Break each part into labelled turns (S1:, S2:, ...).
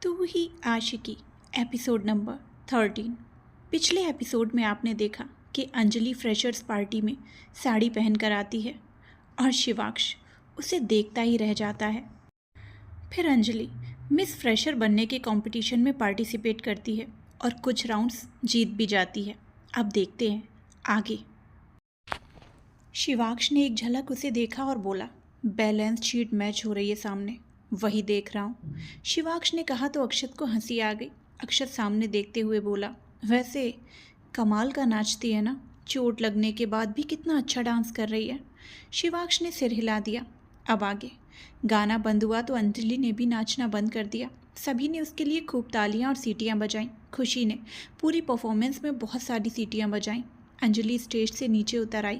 S1: तू ही आशिकी episode number 13। पिछले episode में आपने देखा कि अंजलि फ्रेशर्स पार्टी में साड़ी पहनकर आती है और शिवाक्ष उसे देखता ही रह जाता है। फिर अंजलि मिस फ्रेशर बनने के कंपटीशन में पार्टिसिपेट करती है और कुछ राउंड्स जीत भी जाती है। अब देखते हैं आगे। शिवाक्ष ने एक झलक उसे देखा और बोला, बैलेंस शीट मैच हो रही है सामने, वही देख रहा हूँ। शिवाक्ष ने कहा तो अक्षत को हंसी आ गई। अक्षत सामने देखते हुए बोला, वैसे कमाल का नाचती है ना, चोट लगने के बाद भी कितना अच्छा डांस कर रही है। शिवाक्ष ने सिर हिला दिया। अब आगे। गाना बंद हुआ तो अंजलि ने भी नाचना बंद कर दिया। सभी ने उसके लिए खूब तालियां और सीटियां बजाईं। खुशी ने पूरी परफॉर्मेंस में बहुत सारी सीटियां बजाईं। अंजलि स्टेज से नीचे उतर आई।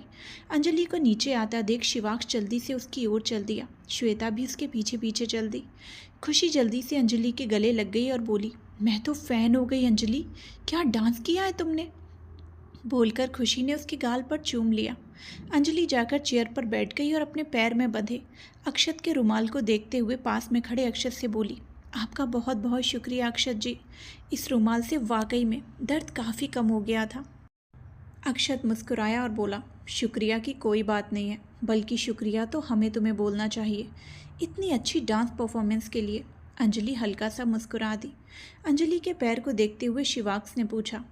S1: अंजलि को नीचे आता देख शिवाक्ष जल्दी से उसकी ओर चल दिया। श्वेता भी उसके पीछे पीछे चल दी। खुशी जल्दी से अंजलि के गले लग गई और बोली, मैं तो फ़ैन हो गई अंजलि, क्या डांस किया है तुमने। बोलकर खुशी ने उसके गाल पर चूम लिया। अंजलि जाकर चेयर पर बैठ गई और अपने पैर में बंधे अक्षत के रुमाल को देखते हुए पास में खड़े अक्षत से बोली, आपका बहुत बहुत शुक्रिया अक्षत जी, इस रुमाल से वाकई में दर्द काफ़ी कम हो गया था। अक्षत मुस्कुराया और बोला, शुक्रिया की कोई बात नहीं है, बल्कि शुक्रिया तो हमें तुम्हें बोलना चाहिए इतनी अच्छी डांस परफॉर्मेंस के लिए। अंजलि हल्का सा मुस्कुरा दी। अंजलि के पैर को देखते हुए शिवाक्ष ने पूछा,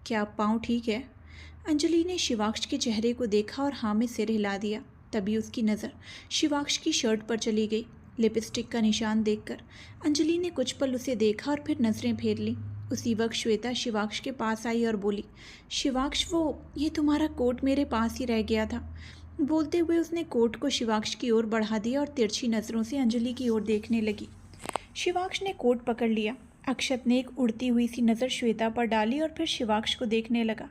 S1: क्या पाँव ठीक है। अंजलि ने शिवाक्ष के चेहरे को देखा और हाँ में सिर हिला दिया। तभी उसकी नज़र शिवाक्ष की शर्ट पर चली गई। लिपस्टिक का निशान देखकर अंजलि ने कुछ पल उसे देखा और फिर नज़रें फेर लीं। उसी वक्त श्वेता शिवाक्ष के पास आई और बोली, शिवाक्ष ये तुम्हारा कोट मेरे पास ही रह गया था। बोलते हुए उसने कोट को शिवाक्ष की ओर बढ़ा दिया और तिरछी नज़रों से अंजलि की ओर देखने लगी। शिवाक्ष ने कोट पकड़ लिया। अक्षत ने एक उड़ती हुई सी नज़र श्वेता पर डाली और फिर शिवाक्ष को देखने लगा।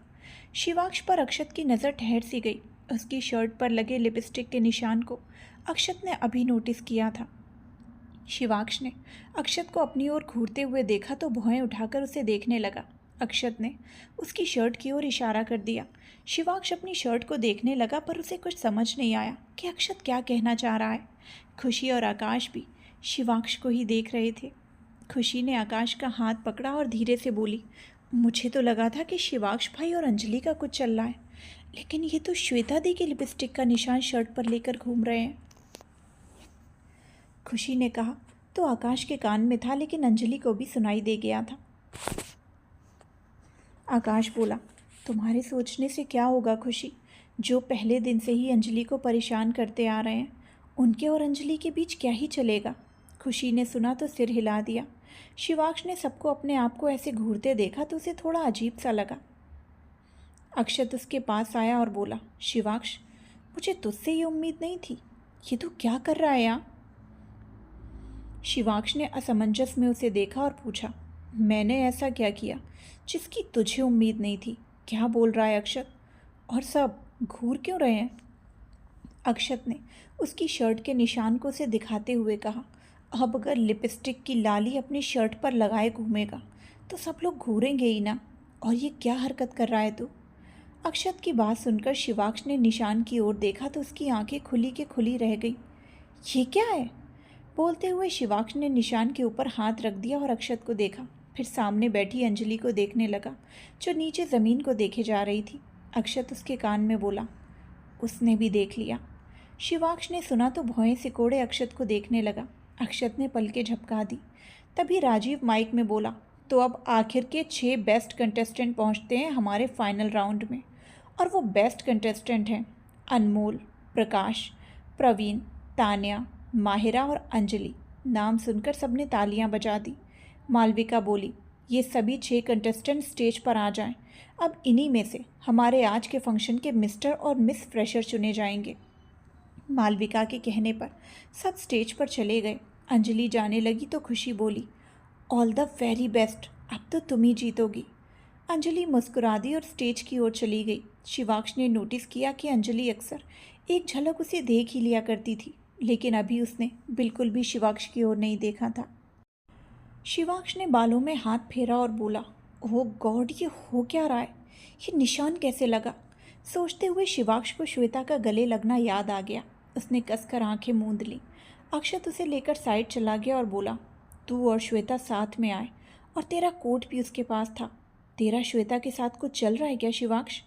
S1: शिवाक्ष पर अक्षत की नज़र ठहर सी गई। उसकी शर्ट पर लगे लिपस्टिक के निशान को अक्षत ने अभी नोटिस किया था। शिवाक्ष ने अक्षत को अपनी ओर घूरते हुए देखा तो भौहें उठाकर उसे देखने लगा। अक्षत ने उसकी शर्ट की ओर इशारा कर दिया। शिवाक्ष अपनी शर्ट को देखने लगा पर उसे कुछ समझ नहीं आया कि अक्षत क्या कहना चाह रहा है। खुशी और आकाश भी शिवाक्ष को ही देख रहे थे। खुशी ने आकाश का हाथ पकड़ा और धीरे से बोली, मुझे तो लगा था कि शिवाक्ष भाई और अंजलि का कुछ चल रहा है, लेकिन ये तो श्वेता दी के लिपस्टिक का निशान शर्ट पर लेकर घूम रहे हैं। खुशी ने कहा तो आकाश के कान में था, लेकिन अंजलि को भी सुनाई दे गया था। आकाश बोला, तुम्हारे सोचने से क्या होगा खुशी, जो पहले दिन से ही अंजलि को परेशान करते आ रहे हैं, उनके और अंजलि के बीच क्या ही चलेगा। खुशी ने सुना तो सिर हिला दिया। शिवाक्ष ने सबको अपने आप को ऐसे घूरते देखा तो उसे थोड़ा अजीब सा लगा। अक्षत उसके पास आया और बोला, शिवाक्ष, मुझे तुझसे ये उम्मीद नहीं थी, ये तू क्या कर रहा है यहाँ। शिवाक्ष ने असमंजस में उसे देखा और पूछा, मैंने ऐसा क्या किया जिसकी तुझे उम्मीद नहीं थी। क्या बोल रहा है अक्षत, और सब घूर क्यों रहे हैं। अक्षत ने उसकी शर्ट के निशान को उसे दिखाते हुए कहा, अब अगर लिपस्टिक की लाली अपनी शर्ट पर लगाए घूमेगा तो सब लोग घूरेंगे ही ना, और ये क्या हरकत कर रहा है तू। अक्षत की बात सुनकर शिवाक्ष ने निशान की ओर देखा तो उसकी आंखें खुली के खुली रह गई। ये क्या है। बोलते हुए शिवाक्ष ने निशान के ऊपर हाथ रख दिया और अक्षत को देखा। फिर सामने बैठी अंजलि को देखने लगा, जो नीचे ज़मीन को देखे जा रही थी। अक्षत उसके कान में बोला, उसने भी देख लिया। शिवाक्ष ने सुना तो भौहें सिकोड़े अक्षत को देखने लगा। अक्षत ने पलकें झपका दी। तभी राजीव माइक में बोला, तो अब आखिर के 6 बेस्ट कंटेस्टेंट पहुंचते हैं हमारे फाइनल राउंड में, और वो बेस्ट कंटेस्टेंट हैं अनमोल, प्रकाश, प्रवीण, तान्या, माहिरा और अंजलि। नाम सुनकर सबने तालियां बजा दी। मालविका बोली, ये सभी 6 कंटेस्टेंट स्टेज पर आ जाएं। अब इन्हीं में से हमारे आज के फंक्शन के मिस्टर और मिस फ्रेशर चुने जाएंगे। मालविका के कहने पर सब स्टेज पर चले गए। अंजलि जाने लगी तो खुशी बोली, ऑल द वेरी बेस्ट, अब तो तुम ही जीतोगी। अंजलि मुस्कुरा दी और स्टेज की ओर चली गई। शिवाक्ष ने नोटिस किया कि अंजलि अक्सर एक झलक उसे देख ही लिया करती थी, लेकिन अभी उसने बिल्कुल भी शिवाक्ष की ओर नहीं देखा था। शिवाक्ष ने बालों में हाथ फेरा और बोला, ओह गॉड, ये हो क्या रहा है, ये निशान कैसे लगा। सोचते हुए शिवाक्ष को श्वेता का गले लगना याद आ गया। उसने कसकर आंखें मूंद लीं। अक्षत उसे लेकर साइड चला गया और बोला, तू और श्वेता साथ में आए और तेरा कोट भी उसके पास था। तेरा श्वेता के साथ कुछ चल रहा है क्या शिवाक्ष?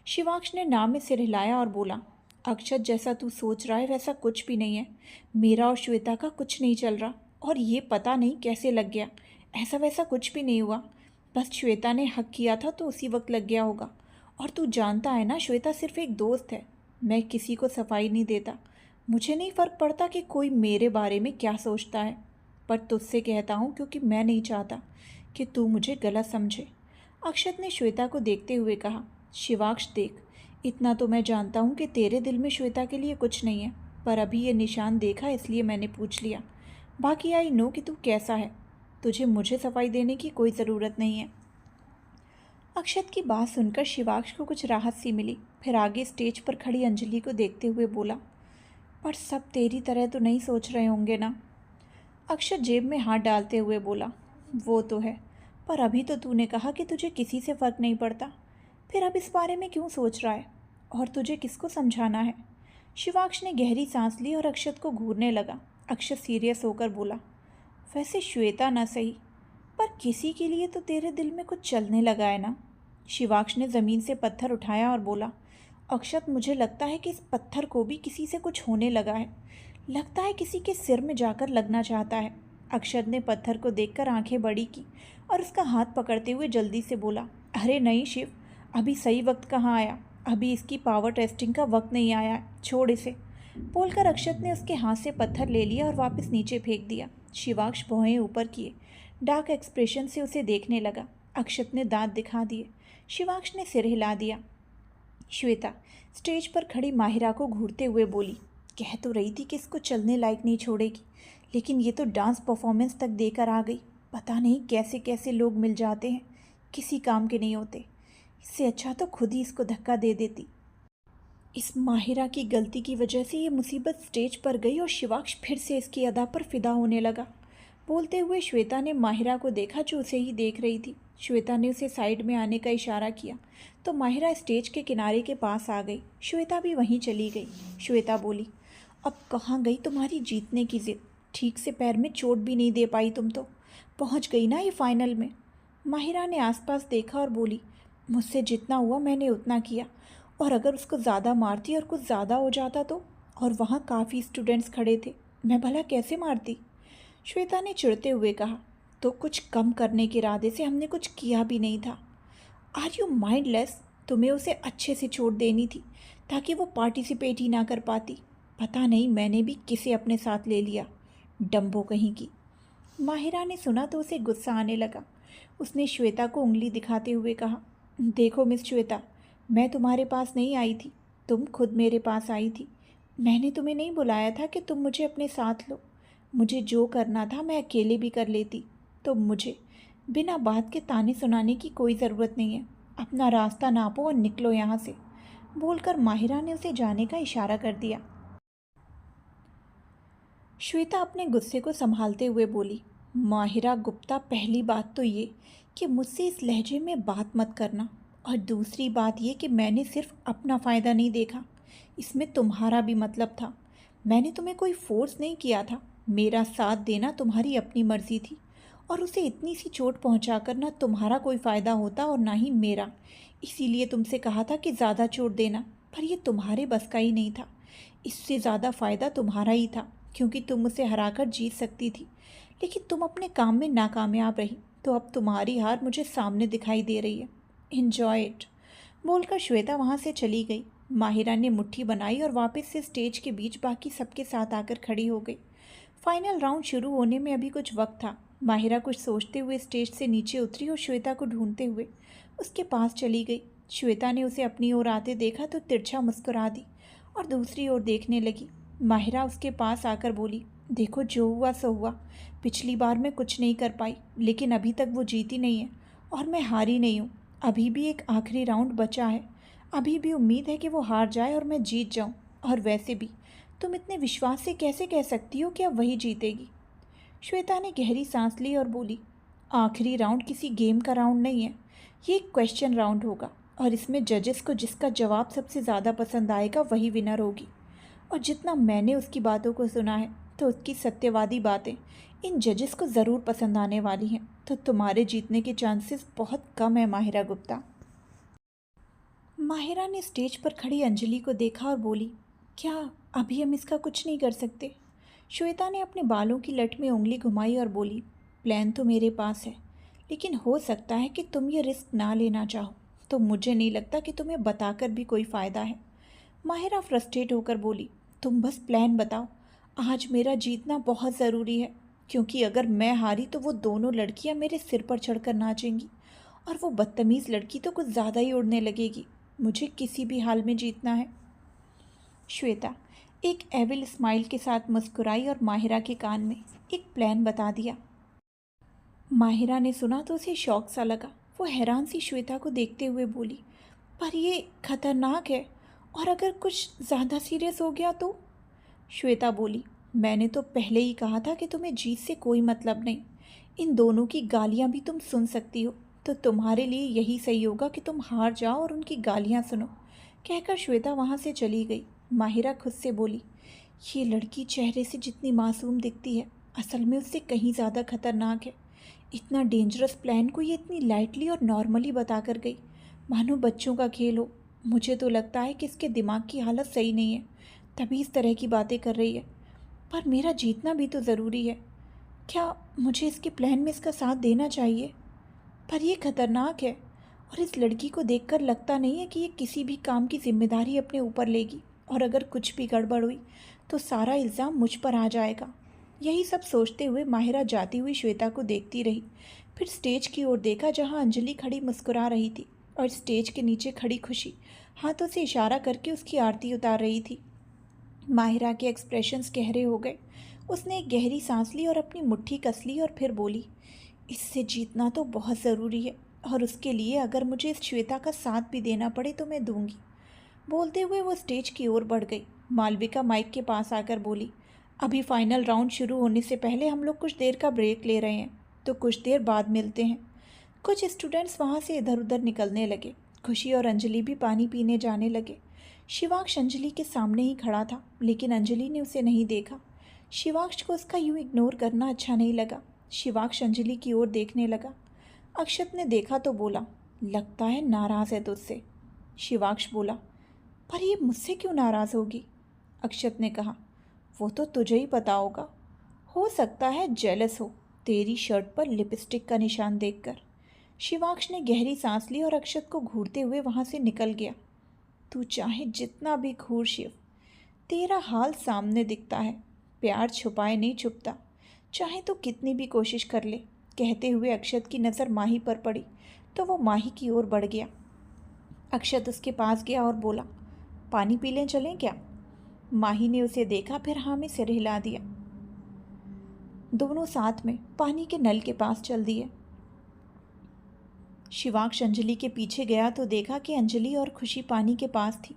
S1: शिवाक्ष ने नाम में सिर हिलाया और बोला, अक्षत जैसा तू सोच रहा है वैसा कुछ भी नहीं है। मेरा और श्वेता का कुछ नहीं चल रहा और ये पता नहीं कैसे लग गया। ऐसा वैसा कुछ भी नहीं हुआ, बस श्वेता ने हक किया था तो उसी वक्त लग गया होगा। और तू जानता है ना, श्वेता सिर्फ एक दोस्त है। मैं किसी को सफाई नहीं देता। मुझे नहीं फ़र्क पड़ता कि कोई मेरे बारे में क्या सोचता है, पर तुझसे कहता हूँ क्योंकि मैं नहीं चाहता कि तू मुझे गलत समझे। अक्षत ने श्वेता को देखते हुए कहा, शिवाक्ष देख, इतना तो मैं जानता हूँ कि तेरे दिल में श्वेता के लिए कुछ नहीं है, पर अभी ये निशान देखा इसलिए मैंने पूछ लिया। बाकी आई नो कि तू कैसा है। तुझे मुझे सफाई देने की कोई ज़रूरत नहीं है। अक्षत की बात सुनकर शिवाक्ष को कुछ राहत सी मिली। फिर आगे स्टेज पर खड़ी अंजलि को देखते हुए बोला, पर सब तेरी तरह तो नहीं सोच रहे होंगे ना? अक्षत जेब में हाथ डालते हुए बोला, वो तो है, पर अभी तो तूने कहा कि तुझे किसी से फ़र्क नहीं पड़ता। फिर अब इस बारे में क्यों सोच रहा है? और तुझे किसको समझाना है? शिवाक्ष ने गहरी सांस ली और अक्षत को घूरने लगा। अक्षत सीरियस होकर बोला, वैसे श्वेता ना सही, पर किसी के लिए तो तेरे दिल में कुछ चलने लगा है ना? शिवाक्ष ने ज़मीन से पत्थर उठाया और बोला, अक्षत मुझे लगता है कि इस पत्थर को भी किसी से कुछ होने लगा है। लगता है किसी के सिर में जाकर लगना चाहता है। अक्षत ने पत्थर को देखकर आंखें बड़ी की और उसका हाथ पकड़ते हुए जल्दी से बोला, अरे नहीं शिव, अभी सही वक्त कहाँ आया, अभी इसकी पावर टेस्टिंग का वक्त नहीं आया है, छोड़ इसे। बोलकर अक्षत ने उसके हाथ से पत्थर ले लिया और वापस नीचे फेंक दिया। शिवाक्ष भौहें ऊपर किए डार्क एक्सप्रेशन से उसे देखने लगा। अक्षत ने दांत दिखा दिए। शिवाक्ष ने सिर हिला दिया। श्वेता स्टेज पर खड़ी माहिरा को घूरते हुए बोली, कह तो रही थी कि इसको चलने लायक नहीं छोड़ेगी, लेकिन ये तो डांस परफॉर्मेंस तक देकर आ गई। पता नहीं कैसे कैसे लोग मिल जाते हैं, किसी काम के नहीं होते। इससे अच्छा तो खुद ही इसको धक्का दे देती। इस माहिरा की गलती की वजह से ये मुसीबत स्टेज पर गई और शिवाक्ष फिर से इसकी अदा पर फिदा होने लगा। बोलते हुए श्वेता ने माहिरा को देखा जो उसे ही देख रही थी। श्वेता ने उसे साइड में आने का इशारा किया तो माहिरा स्टेज के किनारे के पास आ गई। श्वेता भी वहीं चली गई। श्वेता बोली, अब कहाँ गई तुम्हारी जीतने की जिद? ठीक से पैर में चोट भी नहीं दे पाई तुम तो। पहुँच गई ना ये फाइनल में। माहिरा ने आसपास देखा और बोली, मुझसे जितना हुआ मैंने उतना किया, और अगर उसको ज़्यादा मारती और कुछ ज़्यादा हो जाता तो? और वहाँ काफ़ी स्टूडेंट्स खड़े थे, मैं भला कैसे मारती? श्वेता ने चिढ़ते हुए कहा, तो कुछ कम करने के इरादे से हमने कुछ किया भी नहीं था। Are you mindless? तुम्हें उसे अच्छे से चोट देनी थी ताकि वो पार्टिसिपेट ही ना कर पाती। पता नहीं मैंने भी किसे अपने साथ ले लिया, डम्बो कहीं की। माहिरा ने सुना तो उसे गुस्सा आने लगा। उसने श्वेता को उंगली दिखाते हुए कहा, देखो मिस श्वेता, मैं तुम्हारे पास नहीं आई थी, तुम खुद मेरे पास आई थी। मैंने तुम्हें नहीं बुलाया था कि तुम मुझे अपने साथ लो। मुझे जो करना था मैं अकेले भी कर लेती, तो मुझे बिना बात के ताने सुनाने की कोई ज़रूरत नहीं है। अपना रास्ता नापो और निकलो यहाँ से। बोलकर माहिरा ने उसे जाने का इशारा कर दिया। श्वेता अपने गुस्से को संभालते हुए बोली, माहिरा गुप्ता, पहली बात तो ये कि मुझसे इस लहजे में बात मत करना, और दूसरी बात ये कि मैंने सिर्फ अपना फ़ायदा नहीं देखा, इसमें तुम्हारा भी मतलब था। मैंने तुम्हें कोई फोर्स नहीं किया था, मेरा साथ देना तुम्हारी अपनी मर्ज़ी थी, और उसे इतनी सी चोट पहुंचाकर ना तुम्हारा कोई फ़ायदा होता और ना ही मेरा। इसीलिए तुमसे कहा था कि ज़्यादा चोट देना, पर यह तुम्हारे बस का ही नहीं था। इससे ज़्यादा फ़ायदा तुम्हारा ही था, क्योंकि तुम उसे हराकर जीत सकती थी, लेकिन तुम अपने काम में नाकामयाब रही, तो अब तुम्हारी हार मुझे सामने दिखाई दे रही है। Enjoy it. बोलकर श्वेता वहाँ से चली गई। माहिरा ने मुट्ठी बनाई और वापस से स्टेज के बीच बाकी सबके साथ आकर खड़ी हो गई। फाइनल राउंड शुरू होने में अभी कुछ वक्त था। माहिरा कुछ सोचते हुए स्टेज से नीचे उतरी और श्वेता को ढूंढते हुए उसके पास चली गई। श्वेता ने उसे अपनी ओर आते देखा तो तिरछा मुस्कुरा दी और दूसरी ओर देखने लगी। माहिरा उसके पास आकर बोली, देखो जो हुआ सो हुआ। पिछली बार मैं कुछ नहीं कर पाई, लेकिन अभी तक वो जीती नहीं है और मैं हारी नहीं हूँ। अभी भी एक आखिरी राउंड बचा है। अभी भी उम्मीद है कि वो हार जाए और मैं जीत जाऊँ। और वैसे भी तुम इतने विश्वास से कैसे कह सकती हो कि अब वही जीतेगी? श्वेता ने गहरी सांस ली और बोली, आखिरी राउंड किसी गेम का राउंड नहीं है, ये एक क्वेश्चन राउंड होगा, और इसमें जजेस को जिसका जवाब सबसे ज़्यादा पसंद आएगा वही विनर होगी। और जितना मैंने उसकी बातों को सुना है, तो उसकी सत्यवादी बातें इन जजेस को ज़रूर पसंद आने वाली हैं। तो तुम्हारे जीतने के चांसेस बहुत कम है माहिरा गुप्ता। माहिरा ने स्टेज पर खड़ी अंजलि को देखा और बोली, क्या अभी हम इसका कुछ नहीं कर सकते? श्वेता ने अपने बालों की लट में उंगली घुमाई और बोली, प्लान तो मेरे पास है, लेकिन हो सकता है कि तुम ये रिस्क ना लेना चाहो, तो मुझे नहीं लगता कि तुम्हें बताकर भी कोई फ़ायदा है। माहिरा फ्रस्ट्रेट होकर बोली, तुम बस प्लान बताओ, आज मेरा जीतना बहुत ज़रूरी है, क्योंकि अगर मैं हारी तो वो दोनों लड़कियां मेरे सिर पर चढ़कर नाचेंगी और वो बदतमीज़ लड़की तो कुछ ज़्यादा ही उड़ने लगेगी। मुझे किसी भी हाल में जीतना है। श्वेता एक एविल स्माइल के साथ मुस्कुराई और माहिरा के कान में एक प्लान बता दिया। माहिरा ने सुना तो उसे शौक सा लगा। वो हैरान सी श्वेता को देखते हुए बोली, पर ये खतरनाक है, और अगर कुछ ज़्यादा सीरियस हो गया तो? श्वेता बोली, मैंने तो पहले ही कहा था कि तुम्हें जीत से कोई मतलब नहीं। इन दोनों की गालियाँ भी तुम सुन सकती हो, तो तुम्हारे लिए यही सही होगा कि तुम हार जाओ और उनकी गालियाँ सुनो। कहकर श्वेता वहाँ से चली गई। माहिरा खुद से बोली, ये लड़की चेहरे से जितनी मासूम दिखती है, असल में उससे कहीं ज़्यादा खतरनाक है। इतना डेंजरस प्लान को ये इतनी लाइटली और नॉर्मली बता कर गई, मानो बच्चों का खेल हो। मुझे तो लगता है कि इसके दिमाग की हालत सही नहीं है, तभी इस तरह की बातें कर रही है। पर मेरा जीतना भी तो ज़रूरी है। क्या मुझे इसके प्लान में इसका साथ देना चाहिए? पर यह खतरनाक है, और इस लड़की को देखकर लगता नहीं है कि ये किसी भी काम की जिम्मेदारी अपने ऊपर लेगी, और अगर कुछ भी गड़बड़ हुई तो सारा इल्ज़ाम मुझ पर आ जाएगा। यही सब सोचते हुए माहिरा जाती हुई श्वेता को देखती रही। फिर स्टेज की ओर देखा जहाँ अंजलि खड़ी मुस्कुरा रही थी, और स्टेज के नीचे खड़ी खुशी हाथों से इशारा करके उसकी आरती उतार रही थी। माहिरा के एक्सप्रेशंस गहरे हो गए। उसने एक गहरी सांस ली और अपनी मुट्ठी कस ली और फिर बोली, इससे जीतना तो बहुत ज़रूरी है, और उसके लिए अगर मुझे इस श्वेता का साथ भी देना पड़े तो मैं दूंगी। बोलते हुए वो स्टेज की ओर बढ़ गई। मालविका माइक के पास आकर बोली, अभी फाइनल राउंड शुरू होने से पहले हम लोग कुछ देर का ब्रेक ले रहे हैं, तो कुछ देर बाद मिलते हैं। कुछ स्टूडेंट्स वहाँ से इधर उधर निकलने लगे। खुशी और अंजलि भी पानी पीने जाने लगे। शिवाक्ष अंजलि के सामने ही खड़ा था, लेकिन अंजलि ने उसे नहीं देखा। शिवाक्ष को उसका यूँ इग्नोर करना अच्छा नहीं लगा। शिवाक्ष अंजलि की ओर देखने लगा। अक्षत ने देखा तो बोला, लगता है नाराज़ है तुझसे। शिवाक्ष बोला, पर ये मुझसे क्यों नाराज़ होगी? अक्षत ने कहा, वो तो तुझे ही पता होगा। हो सकता है जेलस हो तेरी शर्ट पर लिपस्टिक का निशान देखकर। शिवाक्ष ने गहरी सांस ली और अक्षत को घूरते हुए वहाँ से निकल गया। तू चाहे जितना भी घूर शिव, तेरा हाल सामने दिखता है। प्यार छुपाए नहीं छुपता, चाहे तो कितनी भी कोशिश कर ले। कहते हुए अक्षत की नज़र माही पर पड़ी तो वो माही की ओर बढ़ गया। अक्षत उसके पास गया और बोला, पानी पी लें चलें क्या? माही ने उसे देखा, फिर हाँ में सिर हिला दिया। दोनों साथ में पानी के नल के पास चल दिए। शिवाक्ष अंजलि के पीछे गया तो देखा कि अंजलि और खुशी पानी के पास थी।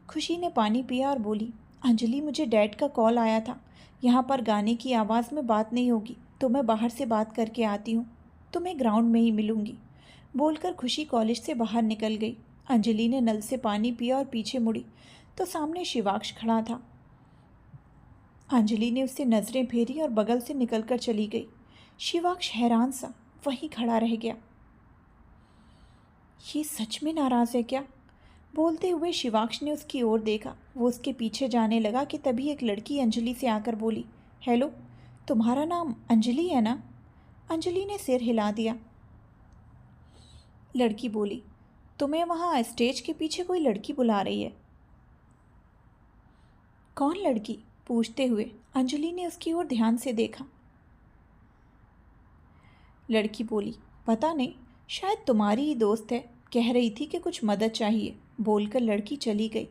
S1: खुशी ने पानी पिया और बोली, अंजलि मुझे डैड का कॉल आया था, यहाँ पर गाने की आवाज़ में बात नहीं होगी, तो मैं बाहर से बात करके आती हूँ, तुम्हें ग्राउंड में ही मिलूँगी। बोलकर खुशी कॉलेज से बाहर निकल गई। अंजलि ने नल से पानी पिया और पीछे मुड़ी तो सामने शिवाक्ष खड़ा था। अंजलि ने उससे नज़रें फेरी और बगल से निकलकर चली गई। शिवाक्ष हैरान सा वहीं खड़ा रह गया। ये सच में नाराज़ है क्या? बोलते हुए शिवाक्ष ने उसकी ओर देखा। वो उसके पीछे जाने लगा कि तभी एक लड़की अंजलि से आकर बोली, हेलो, तुम्हारा नाम अंजलि है ना? अंजलि ने सिर हिला दिया। लड़की बोली, तुम्हें वहाँ स्टेज के पीछे कोई लड़की बुला रही है। कौन लड़की? पूछते हुए अंजलि ने उसकी ओर ध्यान से देखा। लड़की बोली, पता नहीं, शायद तुम्हारी ही दोस्त है, कह रही थी कि कुछ मदद चाहिए। बोलकर लड़की चली गई।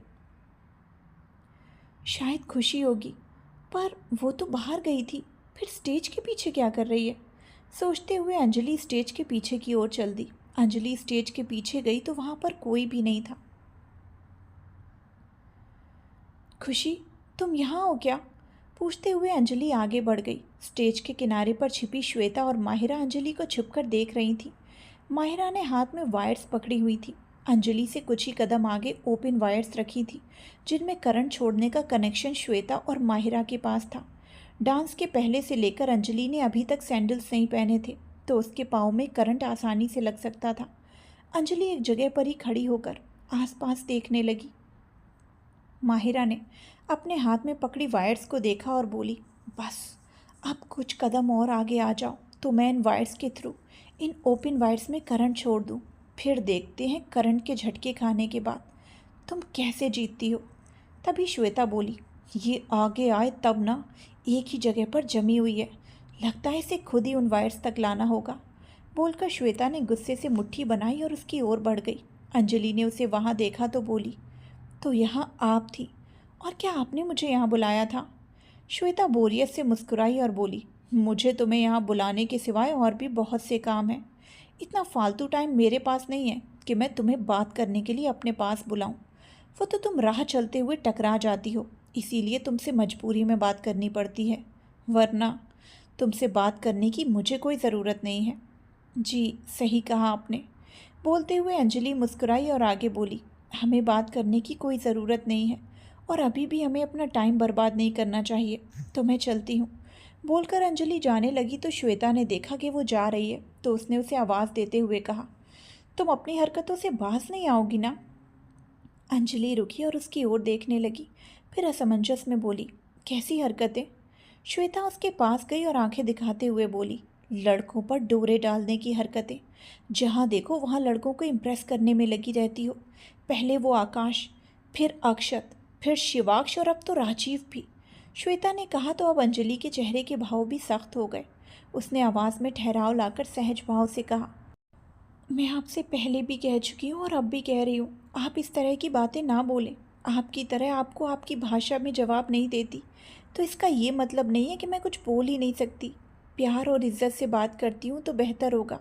S1: शायद खुशी होगी, पर वो तो बाहर गई थी, फिर स्टेज के पीछे क्या कर रही है? सोचते हुए अंजलि स्टेज के पीछे की ओर चल दी। अंजलि स्टेज के पीछे गई तो वहाँ पर कोई भी नहीं था। खुशी, तुम यहाँ हो क्या? पूछते हुए अंजलि आगे बढ़ गई। स्टेज के किनारे पर छिपी श्वेता और माहिरा अंजलि को छुपकर देख रही थी। माहिरा ने हाथ में वायर्स पकड़ी हुई थी। अंजलि से कुछ ही कदम आगे ओपन वायर्स रखी थी, जिनमें करंट छोड़ने का कनेक्शन श्वेता और माहिरा के पास था। डांस के पहले से लेकर अंजलि ने अभी तक सैंडल्स नहीं पहने थे, तो उसके पाँव में करंट आसानी से लग सकता था। अंजलि एक जगह पर ही खड़ी होकर आसपास देखने लगी। माहिरा ने अपने हाथ में पकड़ी वायर्स को देखा और बोली, बस अब कुछ कदम और आगे आ जाओ तो मैं इन वायर्स के थ्रू इन ओपन वायर्स में करंट छोड़ दूँ। फिर देखते हैं करंट के झटके खाने के बाद तुम कैसे जीतती हो। तभी श्वेता बोली, ये आगे आए तब ना, एक ही जगह पर जमी हुई है, लगता है इसे खुद ही उन वायर्स तक लाना होगा। बोलकर श्वेता ने गुस्से से मुट्ठी बनाई और उसकी ओर बढ़ गई। अंजलि ने उसे वहाँ देखा तो बोली, तो यहाँ आप थी, और क्या आपने मुझे यहाँ बुलाया था? श्वेता बोरियत से मुस्कुराई और बोली, मुझे तुम्हें यहाँ बुलाने के सिवाय और भी बहुत से काम हैं। इतना फालतू टाइम मेरे पास नहीं है कि मैं तुम्हें बात करने के लिए अपने पास बुलाऊं। वो तो तुम राह चलते हुए टकरा जाती हो, इसीलिए तुमसे मजबूरी में बात करनी पड़ती है, वरना तुमसे बात करने की मुझे कोई ज़रूरत नहीं है। जी सही कहा आपने। बोलते हुए अंजलि मुस्कुराई और आगे बोली, हमें बात करने की कोई ज़रूरत नहीं है और अभी भी हमें अपना टाइम बर्बाद नहीं करना चाहिए, तो मैं चलती हूँ। बोलकर अंजलि जाने लगी तो श्वेता ने देखा कि वो जा रही है, तो उसने उसे आवाज़ देते हुए कहा, तुम अपनी हरकतों से बाज नहीं आओगी ना? अंजलि रुकी और उसकी ओर देखने लगी, फिर असमंजस में बोली, कैसी हरकतें? श्वेता उसके पास गई और आंखें दिखाते हुए बोली, लड़कों पर डोरे डालने की हरकतें। जहाँ देखो वहाँ लड़कों को इम्प्रेस करने में लगी रहती हो। पहले वो आकाश, फिर अक्षत, फिर शिवाक्ष और अब तो राजीव भी। श्वेता ने कहा तो अब अंजलि के चेहरे के भाव भी सख्त हो गए। उसने आवाज़ में ठहराव लाकर सहज भाव से कहा, मैं आपसे पहले भी कह चुकी हूँ और अब भी कह रही हूँ, आप इस तरह की बातें ना बोलें। आपकी तरह आपको आपकी भाषा में जवाब नहीं देती तो इसका ये मतलब नहीं है कि मैं कुछ बोल ही नहीं सकती। प्यार और इज्जत से बात करती हूँ तो बेहतर होगा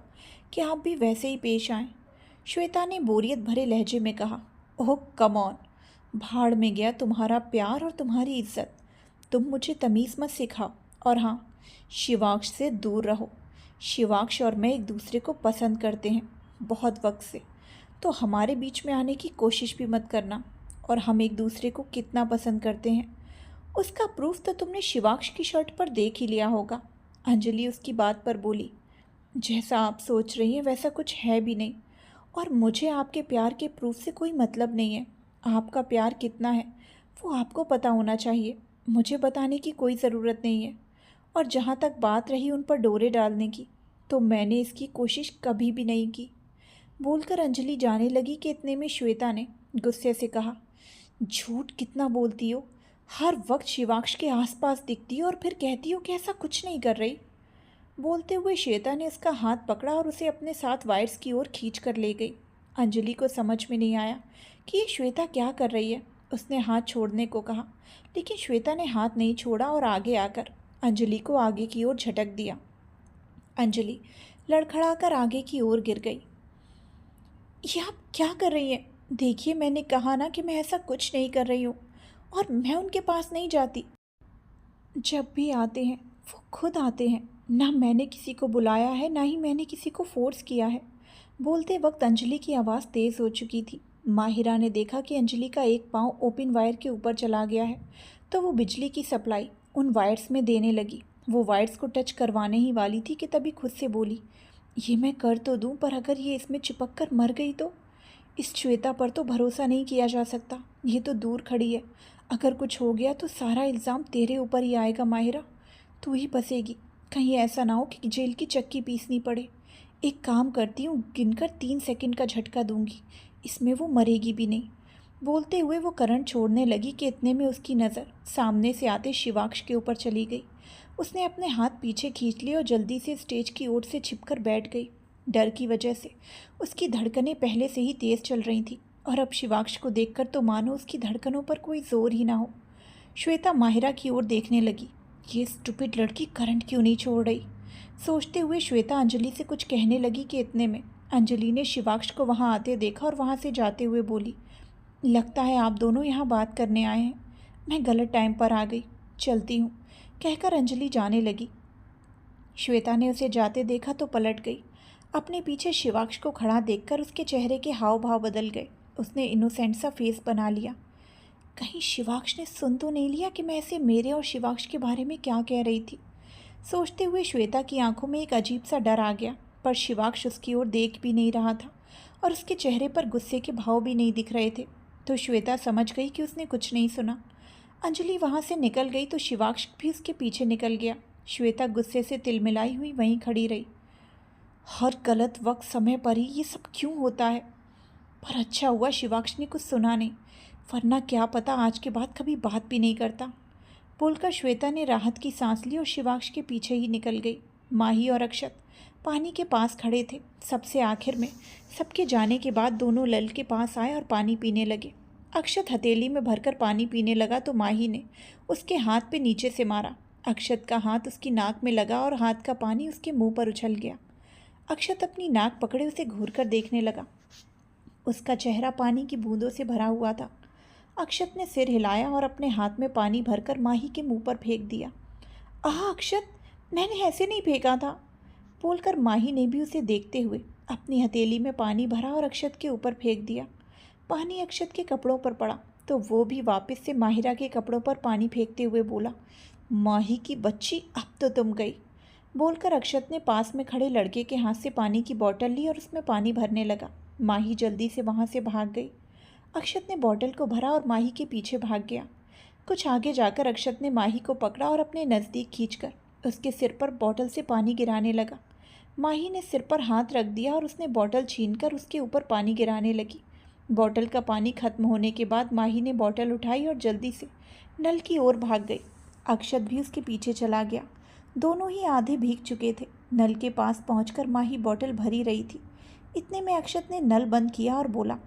S1: कि आप भी वैसे ही पेश आएँ। श्वेता ने बोरियत भरे लहजे में कहा, ओह कम ऑन, भाड़ में गया तुम्हारा प्यार और तुम्हारी इज्जत। तुम मुझे तमीज़ मत सिखाओ, और हाँ, शिवाक्ष से दूर रहो। शिवाक्ष और मैं एक दूसरे को पसंद करते हैं बहुत वक्त से, तो हमारे बीच में आने की कोशिश भी मत करना। और हम एक दूसरे को कितना पसंद करते हैं उसका प्रूफ तो तुमने शिवाक्ष की शर्ट पर देख ही लिया होगा। अंजलि उसकी बात पर बोली, जैसा आप सोच रही हैं वैसा कुछ है भी नहीं, और मुझे आपके प्यार के प्रूफ से कोई मतलब नहीं है। आपका प्यार कितना है वो आपको पता होना चाहिए, मुझे बताने की कोई ज़रूरत नहीं है। और जहाँ तक बात रही उन पर डोरे डालने की, तो मैंने इसकी कोशिश कभी भी नहीं की। बोलकर अंजलि जाने लगी कि इतने में श्वेता ने गुस्से से कहा, झूठ कितना बोलती हो, हर वक्त शिवाक्ष के आसपास दिखती हो और फिर कहती हो कि ऐसा कुछ नहीं कर रही। बोलते हुए श्वेता ने उसका हाथ पकड़ा और उसे अपने साथ वायर्स की ओर खींच कर ले गई। अंजलि को समझ में नहीं आया कि ये श्वेता क्या कर रही है। उसने हाथ छोड़ने को कहा, लेकिन श्वेता ने हाथ नहीं छोड़ा और आगे आकर अंजलि को आगे की ओर झटक दिया। अंजलि लड़खड़ाकर आगे की ओर गिर गई। ये आप क्या कर रही हैं? देखिए, मैंने कहा ना कि मैं ऐसा कुछ नहीं कर रही हूँ, और मैं उनके पास नहीं जाती। जब भी आते हैं वो खुद आते हैं, ना मैंने किसी को बुलाया है ना ही मैंने किसी को फोर्स किया है। बोलते वक्त अंजलि की आवाज़ तेज़ हो चुकी थी। माहिरा ने देखा कि अंजलि का एक पाँव ओपन वायर के ऊपर चला गया है, तो वो बिजली की सप्लाई उन वायर्स में देने लगी। वो वायर्स को टच करवाने ही वाली थी कि तभी खुद से बोली, ये मैं कर तो दूँ, पर अगर ये इसमें चिपक कर मर गई तो? इस श्वेता पर तो भरोसा नहीं किया जा सकता, ये तो दूर खड़ी है। अगर कुछ हो गया तो सारा इल्ज़ाम तेरे ऊपर ही आएगा माहिरा, तू ही बसेगी। कहीं ऐसा ना हो कि जेल की चक्की पीसनी पड़े। एक काम करती हूँ, गिनकर 3 सेकंड का झटका दूंगी, इसमें वो मरेगी भी नहीं। बोलते हुए वो करंट छोड़ने लगी कि इतने में उसकी नज़र सामने से आते शिवाक्ष के ऊपर चली गई। उसने अपने हाथ पीछे खींच लिए और जल्दी से स्टेज की ओर से छिपकर बैठ गई। डर की वजह से उसकी धड़कनें पहले से ही तेज़ चल रही थीं, और अब शिवाक्ष को देखकर तो मानो उसकी धड़कनों पर कोई जोर ही ना हो। श्वेता माहिरा की ओर देखने लगी, ये स्टूपिड लड़की करंट क्यों नहीं छोड़ रही? सोचते हुए श्वेता अंजलि से कुछ कहने लगी कि इतने में अंजलि ने शिवाक्ष को वहाँ आते देखा और वहाँ से जाते हुए बोली, लगता है आप दोनों यहाँ बात करने आए हैं। मैं गलत टाइम पर आ गई, चलती हूँ। कहकर अंजलि जाने लगी। श्वेता ने उसे जाते देखा तो पलट गई। अपने पीछे शिवाक्ष को खड़ा देखकर उसके चेहरे के हाव भाव बदल गए। उसने इनोसेंट सा फेस बना लिया। कहीं शिवाक्ष ने सुन तो नहीं लिया कि मैं इसे मेरे और शिवाक्ष के बारे में क्या कह रही थी। सोचते हुए श्वेता की आंखों में एक अजीब सा डर आ गया, पर शिवाक्ष उसकी ओर देख भी नहीं रहा था और उसके चेहरे पर गुस्से के भाव भी नहीं दिख रहे थे। तो श्वेता समझ गई कि उसने कुछ नहीं सुना। अंजलि वहाँ से निकल गई तो शिवाक्ष भी उसके पीछे निकल गया। श्वेता गुस्से से तिलमिलाई हुई वहीं खड़ी रही। हर गलत वक्त समय पर ही ये सब क्यों होता है? पर अच्छा हुआ शिवाक्ष ने कुछ सुना नहीं, वरना क्या पता आज के बाद कभी बात भी नहीं करता। बोलकर श्वेता ने राहत की सांस ली और शिवाक्ष के पीछे ही निकल गई। माही और अक्षत पानी के पास खड़े थे। सबसे आखिर में सबके जाने के बाद दोनों नल के पास आए और पानी पीने लगे। अक्षत हथेली में भरकर पानी पीने लगा तो माही ने उसके हाथ पे नीचे से मारा। अक्षत का हाथ उसकी नाक में लगा और हाथ का पानी उसके मुंह पर उछल गया। अक्षत अपनी नाक पकड़े उसे घूर कर देखने लगा। उसका चेहरा पानी की बूंदों से भरा हुआ था। अक्षत ने सिर हिलाया और अपने हाथ में पानी भरकर माही के मुंह पर फेंक दिया। आह अक्षत, मैंने ऐसे नहीं फेंका था, बोलकर माही ने भी उसे देखते हुए अपनी हथेली में पानी भरा और अक्षत के ऊपर फेंक दिया। पानी अक्षत के कपड़ों पर पड़ा तो वो भी वापस से माहिरा के कपड़ों पर पानी फेंकते हुए बोला, माही की बच्ची, अब तो तुम गई, बोलकर अक्षत ने पास में खड़े लड़के के हाथ से पानी की बोतल ली और उसमें पानी भरने लगा। माही जल्दी से वहाँ से भाग गई। अक्षत ने बोतल को भरा और माही के पीछे भाग गया। कुछ आगे जाकर अक्षत ने माही को पकड़ा और अपने नज़दीक खींचकर उसके सिर पर बोतल से पानी गिराने लगा। माही ने सिर पर हाथ रख दिया और उसने बोतल छीनकर उसके ऊपर पानी गिराने लगी। बोतल का पानी खत्म होने के बाद माही ने बोतल उठाई और जल्दी से नल की ओर भाग गई। अक्षत भी उसके पीछे चला गया। दोनों ही आधे भीग चुके थे। नल के पास पहुंचकर माही बोतल भरी रही थी। इतने में अक्षत ने नल बंद किया और बोला,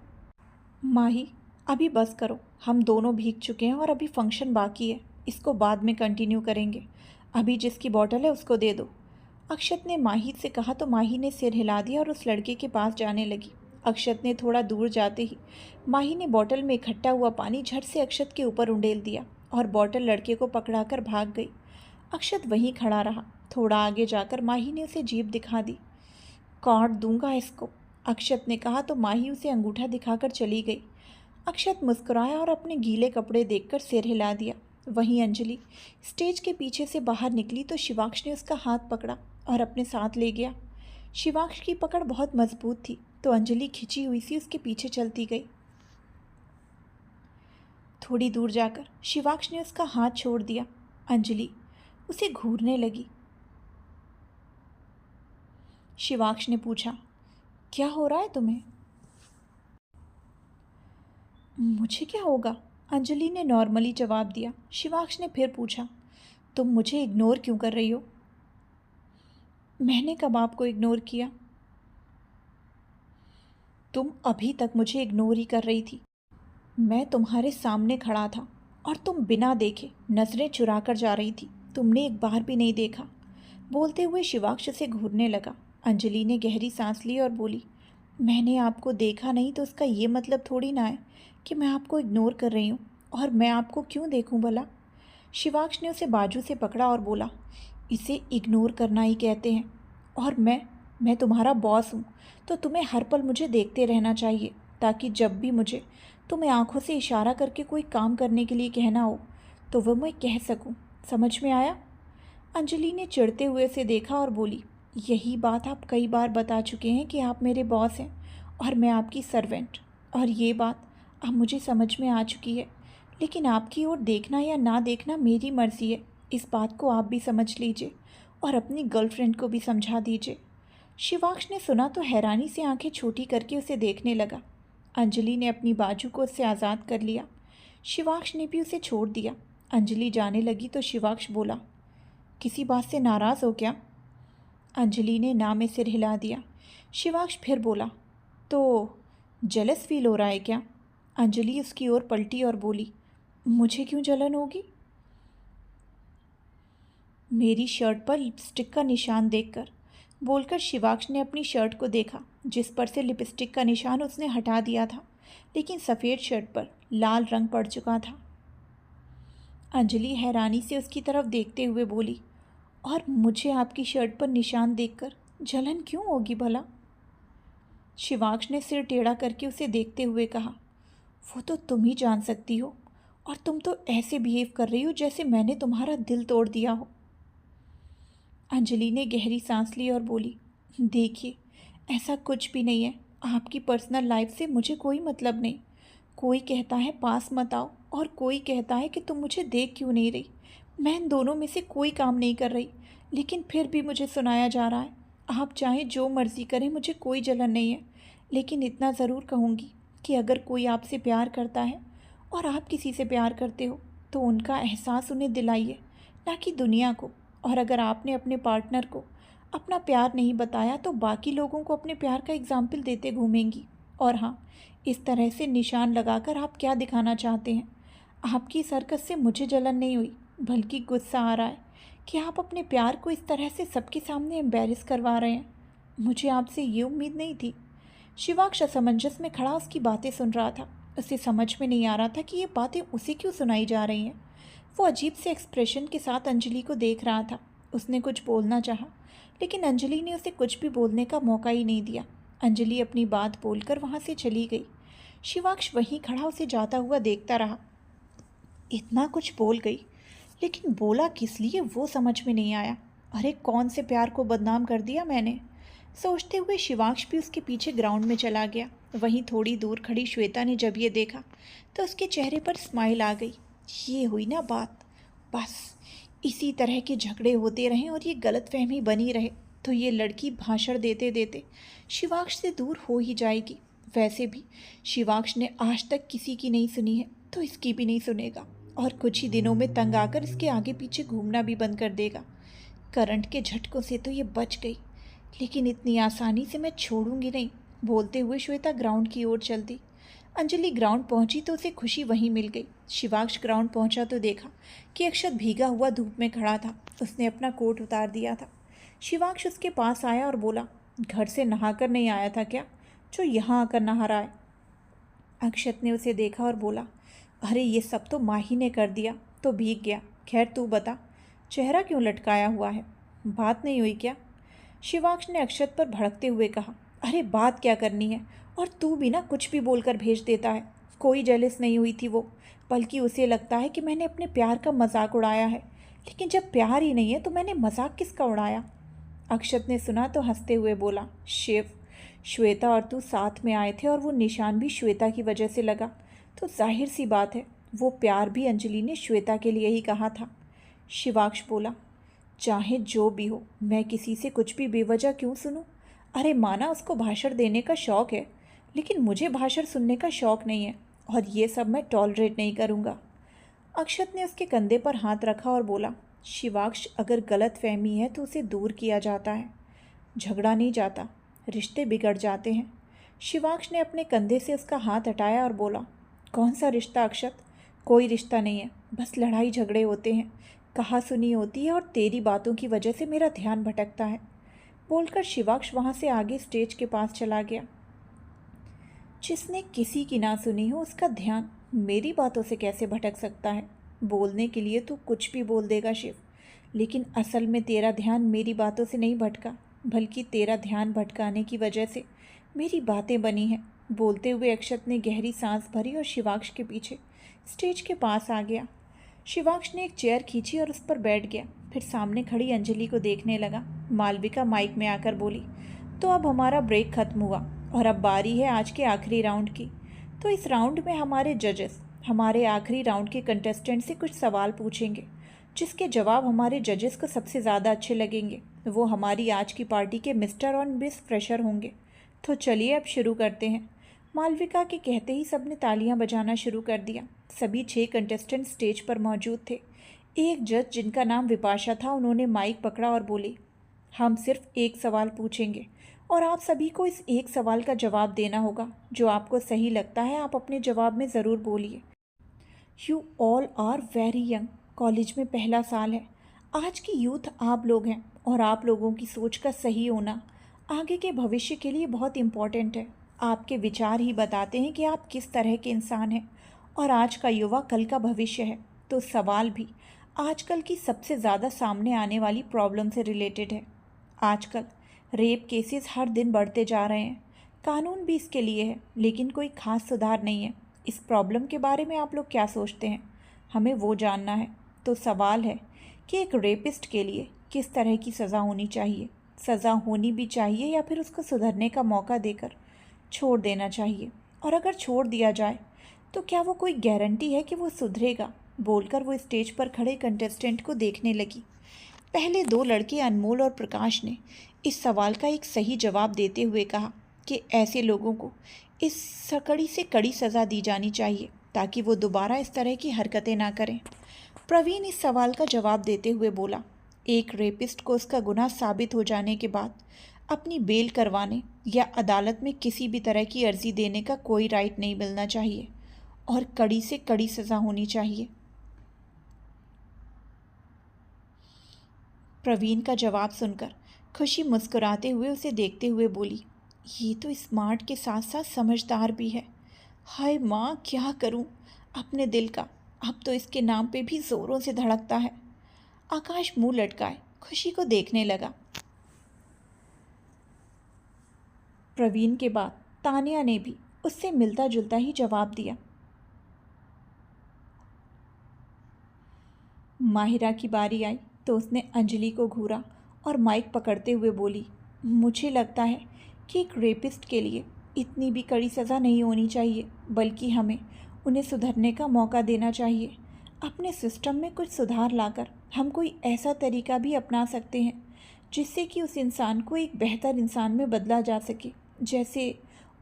S1: माही अभी बस करो, हम दोनों भीग चुके हैं और अभी फंक्शन बाकी है, इसको बाद में कंटिन्यू करेंगे। अभी जिसकी बोतल है उसको दे दो। अक्षत ने माही से कहा तो माही ने सिर हिला दिया और उस लड़के के पास जाने लगी। अक्षत ने थोड़ा दूर जाते ही माही ने बोतल में इकट्ठा हुआ पानी झट से अक्षत के ऊपर उंडेल दिया और बोतल लड़के को पकड़ाकर भाग गई। अक्षत वहीं खड़ा रहा। थोड़ा आगे जाकर माही ने उसे जीभ दिखा दी। काट दूंगा इसको, अक्षत ने कहा तो माही उसे अंगूठा दिखाकर चली गई। अक्षत मुस्कुराया और अपने गीले कपड़े देखकर सिर हिला दिया। वहीं अंजलि स्टेज के पीछे से बाहर निकली तो शिवाक्ष ने उसका हाथ पकड़ा और अपने साथ ले गया। शिवाक्ष की पकड़ बहुत मजबूत थी तो अंजलि खिंची हुई सी उसके पीछे चलती गई। थोड़ी दूर जाकर शिवाक्ष ने उसका हाथ छोड़ दिया। अंजलि उसे घूरने लगी। शिवाक्ष ने पूछा, क्या हो रहा है तुम्हें? मुझे क्या होगा, अंजलि ने नॉर्मली जवाब दिया। शिवाक्ष ने फिर पूछा, तुम मुझे इग्नोर क्यों कर रही हो? मैंने कब आपको इग्नोर किया? तुम अभी तक मुझे इग्नोर ही कर रही थी। मैं तुम्हारे सामने खड़ा था और तुम बिना देखे नजरें चुरा कर जा रही थी। तुमने एक बार भी नहीं देखा। बोलते हुए शिवाक्ष से घूरने लगा। अंजलि ने गहरी सांस ली और बोली, मैंने आपको देखा नहीं तो उसका ये मतलब थोड़ी ना है कि मैं आपको इग्नोर कर रही हूँ, और मैं आपको क्यों देखूँ भला? शिवाक्ष ने उसे बाजू से पकड़ा और बोला, इसे इग्नोर करना ही कहते हैं। और मैं तुम्हारा बॉस हूँ तो तुम्हें हर पल मुझे देखते रहना चाहिए, ताकि जब भी मुझे तुम्हें आंखों से इशारा करके कोई काम करने के लिए कहना हो तो वह मैं कह सकूं। समझ में आया? अंजलि ने चिढ़ते हुए उसे देखा और बोली, यही बात आप कई बार बता चुके हैं कि आप मेरे बॉस हैं और मैं आपकी सर्वेंट, और ये बात अब मुझे समझ में आ चुकी है। लेकिन आपकी ओर देखना या ना देखना मेरी मर्ज़ी है। इस बात को आप भी समझ लीजिए और अपनी गर्लफ्रेंड को भी समझा दीजिए। शिवाक्ष ने सुना तो हैरानी से आंखें छोटी करके उसे देखने लगा। अंजलि ने अपनी बाजू को उससे आज़ाद कर लिया। शिवाक्ष ने भी उसे छोड़ दिया। अंजलि जाने लगी तो शिवाक्ष बोला, किसी बात से नाराज़ हो क्या? अंजलि ने ना में सिर हिला दिया। शिवाक्ष फिर बोला, तो जेलस फील हो रहा है क्या? अंजलि उसकी ओर पलटी और बोली, मुझे क्यों जलन होगी? मेरी शर्ट पर लिपस्टिक का निशान देखकर, बोलकर शिवाक्ष ने अपनी शर्ट को देखा जिस पर से लिपस्टिक का निशान उसने हटा दिया था, लेकिन सफ़ेद शर्ट पर लाल रंग पड़ चुका था। अंजलि हैरानी से उसकी तरफ देखते हुए बोली, और मुझे आपकी शर्ट पर निशान देखकर जलन क्यों होगी भला? शिवाक्ष ने सिर टेढ़ा करके उसे देखते हुए कहा, वो तो तुम ही जान सकती हो, और तुम तो ऐसे बिहेव कर रही हो जैसे मैंने तुम्हारा दिल तोड़ दिया हो। अंजलि ने गहरी सांस ली और बोली, देखिए, ऐसा कुछ भी नहीं है। आपकी पर्सनल लाइफ से मुझे कोई मतलब नहीं। कोई कहता है पास मत आओ और कोई कहता है कि तुम मुझे देख क्यों नहीं रही। मैं इन दोनों में से कोई काम नहीं कर रही, लेकिन फिर भी मुझे सुनाया जा रहा है। आप चाहे जो मर्ज़ी करें, मुझे कोई जलन नहीं है। लेकिन इतना ज़रूर कहूँगी कि अगर कोई आपसे प्यार करता है और आप किसी से प्यार करते हो तो उनका एहसास उन्हें दिलाइए, ना कि दुनिया को। और अगर आपने अपने पार्टनर को अपना प्यार नहीं बताया तो बाकी लोगों को अपने प्यार का एग्जाम्पल देते घूमेंगी। और हाँ, इस तरह से निशान लगाकर आप क्या दिखाना चाहते हैं? आपकी सर्कस से मुझे जलन नहीं हुई, बल्कि गुस्सा आ रहा है कि आप अपने प्यार को इस तरह से सबके सामने एम्बेरस करवा रहे हैं। मुझे आपसे ये उम्मीद नहीं थी। शिवाक्ष असमंजस में खड़ा उसकी बातें सुन रहा था। उसे समझ में नहीं आ रहा था कि ये बातें उसे क्यों सुनाई जा रही हैं। वो अजीब से एक्सप्रेशन के साथ अंजलि को देख रहा था। उसने कुछ बोलना चाहा, लेकिन अंजलि ने उसे कुछ भी बोलने का मौका ही नहीं दिया। अंजलि अपनी बात बोलकर वहाँ से चली गई। शिवाक्ष वहीं खड़ा उसे जाता हुआ देखता रहा। इतना कुछ बोल गई, लेकिन बोला किस लिए वो समझ में नहीं आया। अरे कौन से प्यार को बदनाम कर दिया मैंने? सोचते हुए शिवाक्ष भी उसके पीछे ग्राउंड में चला गया। वहीं थोड़ी दूर खड़ी श्वेता ने जब ये देखा तो उसके चेहरे पर स्माइल आ गई। ये हुई ना बात। बस इसी तरह के झगड़े होते रहें और ये गलतफहमी बनी रहे तो ये लड़की भाषण देते देते शिवाक्ष से दूर हो ही जाएगी। वैसे भी शिवाक्ष ने आज तक किसी की नहीं सुनी है तो इसकी भी नहीं सुनेगा, और कुछ ही दिनों में तंग आकर इसके आगे पीछे घूमना भी बंद कर देगा। करंट के झटकों से तो ये बच गई, लेकिन इतनी आसानी से मैं छोड़ूंगी नहीं। बोलते हुए श्वेता ग्राउंड की ओर चल दी। अंजलि ग्राउंड पहुंची तो उसे खुशी वहीं मिल गई। शिवाक्ष ग्राउंड पहुंचा तो देखा कि अक्षत भीगा हुआ धूप में खड़ा था। उसने अपना कोट उतार दिया था। शिवाक्ष उसके पास आया और बोला, घर से नहाकर नहीं आया था क्या, जो यहाँ आकर नहा रहा है? अक्षत ने उसे देखा और बोला, अरे ये सब तो माही ने कर दिया तो भीग गया। खैर तू बता, चेहरा क्यों लटकाया हुआ है? बात नहीं हुई क्या? शिवाक्ष ने अक्षत पर भड़कते हुए कहा, अरे बात क्या करनी है, और तू भी ना कुछ भी बोलकर भेज देता है। कोई जेलस नहीं हुई थी वो, बल्कि उसे लगता है कि मैंने अपने प्यार का मजाक उड़ाया है। लेकिन जब प्यार ही नहीं है तो मैंने मजाक किसका उड़ाया? अक्षत ने सुना तो हंसते हुए बोला, शिव, श्वेता और तू साथ में आए थे और वो निशान भी श्वेता की वजह से लगा, तो जाहिर सी बात है वो प्यार भी अंजलि ने श्वेता के लिए ही कहा था। शिवाक्ष बोला, चाहे जो भी हो, मैं किसी से कुछ भी बेवजह क्यों सुनूं? अरे माना उसको भाषण देने का शौक़ है, लेकिन मुझे भाषण सुनने का शौक़ नहीं है, और ये सब मैं टॉलरेट नहीं करूँगा। अक्षत ने उसके कंधे पर हाथ रखा और बोला, शिवाक्ष, अगर गलत फहमी है तो उसे दूर किया जाता है, झगड़ा नहीं जाता, रिश्ते बिगड़ जाते हैं। शिवाक्ष ने अपने कंधे से उसका हाथ हटाया और बोला, कौन सा रिश्ता अक्षत? कोई रिश्ता नहीं है, बस लड़ाई झगड़े होते हैं, कहा सुनी होती है, और तेरी बातों की वजह से मेरा ध्यान भटकता है। बोलकर शिवाक्ष वहाँ से आगे स्टेज के पास चला गया। जिसने किसी की ना सुनी हो उसका ध्यान मेरी बातों से कैसे भटक सकता है? बोलने के लिए तो कुछ भी बोल देगा शिव, लेकिन असल में तेरा ध्यान मेरी बातों से नहीं भटका, बल्कि तेरा ध्यान भटकाने की वजह से मेरी बातें बनी हैं। बोलते हुए अक्षत ने गहरी सांस भरी और शिवाक्ष के पीछे स्टेज के पास आ गया। शिवाक्ष ने एक चेयर खींची और उस पर बैठ गया। फिर सामने खड़ी अंजलि को देखने लगा। मालविका माइक में आकर बोली, तो अब हमारा ब्रेक खत्म हुआ और अब बारी है आज के आखिरी राउंड की। तो इस राउंड में हमारे जजेस हमारे आखिरी राउंड के कंटेस्टेंट से कुछ सवाल पूछेंगे, जिसके जवाब हमारे जजेस को सबसे ज़्यादा अच्छे लगेंगे वो हमारी आज की पार्टी के मिस्टर और मिस फ्रेशर होंगे। तो चलिए अब शुरू करते हैं। मालविका के कहते ही सबने तालियां बजाना शुरू कर दिया। सभी 6 कंटेस्टेंट स्टेज पर मौजूद थे। एक जज जिनका नाम विपाशा था, उन्होंने माइक पकड़ा और बोले, हम सिर्फ एक सवाल पूछेंगे और आप सभी को इस एक सवाल का जवाब देना होगा। जो आपको सही लगता है आप अपने जवाब में ज़रूर बोलिए। You all are very young, college में पहला साल है। आज की यूथ आप लोग हैं और आप लोगों की सोच का सही होना आगे के भविष्य के लिए बहुत इम्पॉर्टेंट है। आपके विचार ही बताते हैं कि आप किस तरह के इंसान हैं, और आज का युवा कल का भविष्य है। तो सवाल भी आजकल की सबसे ज़्यादा सामने आने वाली प्रॉब्लम से रिलेटेड है। आजकल रेप केसेस हर दिन बढ़ते जा रहे हैं। कानून भी इसके लिए है, लेकिन कोई खास सुधार नहीं है। इस प्रॉब्लम के बारे में आप लोग क्या सोचते हैं? हमें वो जानना है। तो सवाल है कि एक रेपिस्ट के लिए किस तरह की सज़ा होनी चाहिए। सज़ा होनी भी चाहिए या फिर उसको सुधरने का मौका देकर छोड़ देना चाहिए। और अगर छोड़ दिया जाए तो क्या वो कोई गारंटी है कि वो सुधरेगा। बोलकर वो स्टेज पर खड़े कंटेस्टेंट को देखने लगी। पहले दो लड़के अनमोल और प्रकाश ने इस सवाल का एक सही जवाब देते हुए कहा कि ऐसे लोगों को इस कड़ी से कड़ी सज़ा दी जानी चाहिए ताकि वो दोबारा इस तरह की हरकतें ना करें। प्रवीण इस सवाल का जवाब देते हुए बोला, एक रेपिस्ट को उसका गुनाह साबित हो जाने के बाद अपनी बेल करवाने या अदालत में किसी भी तरह की अर्जी देने का कोई राइट नहीं मिलना चाहिए और कड़ी से कड़ी सज़ा होनी चाहिए। प्रवीण का जवाब सुनकर खुशी मुस्कुराते हुए उसे देखते हुए बोली, ये तो स्मार्ट के साथ साथ समझदार भी है। हाय माँ, क्या करूँ अपने दिल का, अब तो इसके नाम पे भी ज़ोरों से धड़कता है। आकाश मुंह लटकाए खुशी को देखने लगा। प्रवीण के बाद तानिया ने भी उससे मिलता जुलता ही जवाब दिया। माहिरा की बारी आई तो उसने अंजलि को घूरा और माइक पकड़ते हुए बोली, मुझे लगता है कि एक रेपिस्ट के लिए इतनी भी कड़ी सज़ा नहीं होनी चाहिए, बल्कि हमें उन्हें सुधरने का मौका देना चाहिए। अपने सिस्टम में कुछ सुधार लाकर हम कोई ऐसा तरीका भी अपना सकते हैं जिससे कि उस इंसान को एक बेहतर इंसान में बदला जा सके। जैसे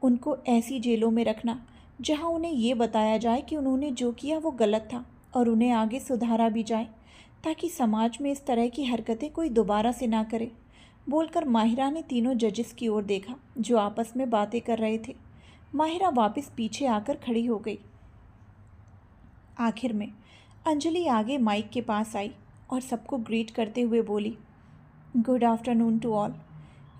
S1: उनको ऐसी जेलों में रखना जहां उन्हें ये बताया जाए कि उन्होंने जो किया वो गलत था और उन्हें आगे सुधारा भी जाए ताकि समाज में इस तरह की हरकतें कोई दोबारा से ना करे। बोलकर माहिरा ने तीनों जजेस की ओर देखा जो आपस में बातें कर रहे थे। माहिरा वापस पीछे आकर खड़ी हो गई। आखिर में अंजलि आगे माइक के पास आई और सबको ग्रीट करते हुए बोली, गुड आफ्टरनून टू ऑल।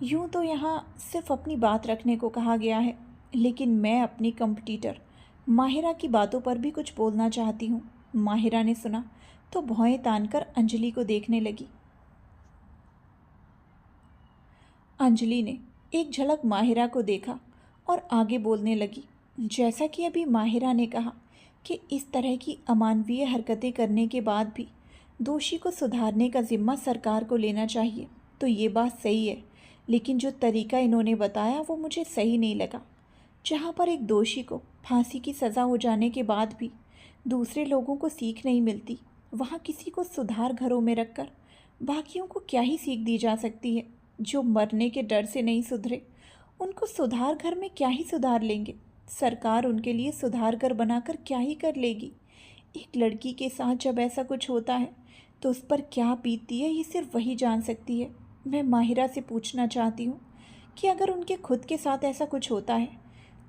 S1: यूँ तो यहाँ सिर्फ अपनी बात रखने को कहा गया है, लेकिन मैं अपनी कंपटीटर माहिरा की बातों पर भी कुछ बोलना चाहती हूँ। माहिरा ने सुना तो भौहें तानकर अंजलि को देखने लगी। अंजलि ने एक झलक माहिरा को देखा और आगे बोलने लगी, जैसा कि अभी माहिरा ने कहा कि इस तरह की अमानवीय हरकतें करने के बाद भी दोषी को सुधारने का जिम्मा सरकार को लेना चाहिए, तो ये बात सही है, लेकिन जो तरीका इन्होंने बताया वो मुझे सही नहीं लगा। जहाँ पर एक दोषी को फांसी की सज़ा हो जाने के बाद भी दूसरे लोगों को सीख नहीं मिलती, वहाँ किसी को सुधार घरों में रखकर बाकियों को क्या ही सीख दी जा सकती है। जो मरने के डर से नहीं सुधरे उनको सुधार घर में क्या ही सुधार लेंगे। सरकार उनके लिए सुधार घर बनाकर क्या ही कर लेगी। एक लड़की के साथ जब ऐसा कुछ होता है तो उस पर क्या बीतती है ये सिर्फ वही जान सकती है। मैं माहिरा से पूछना चाहती हूँ कि अगर उनके खुद के साथ ऐसा कुछ होता है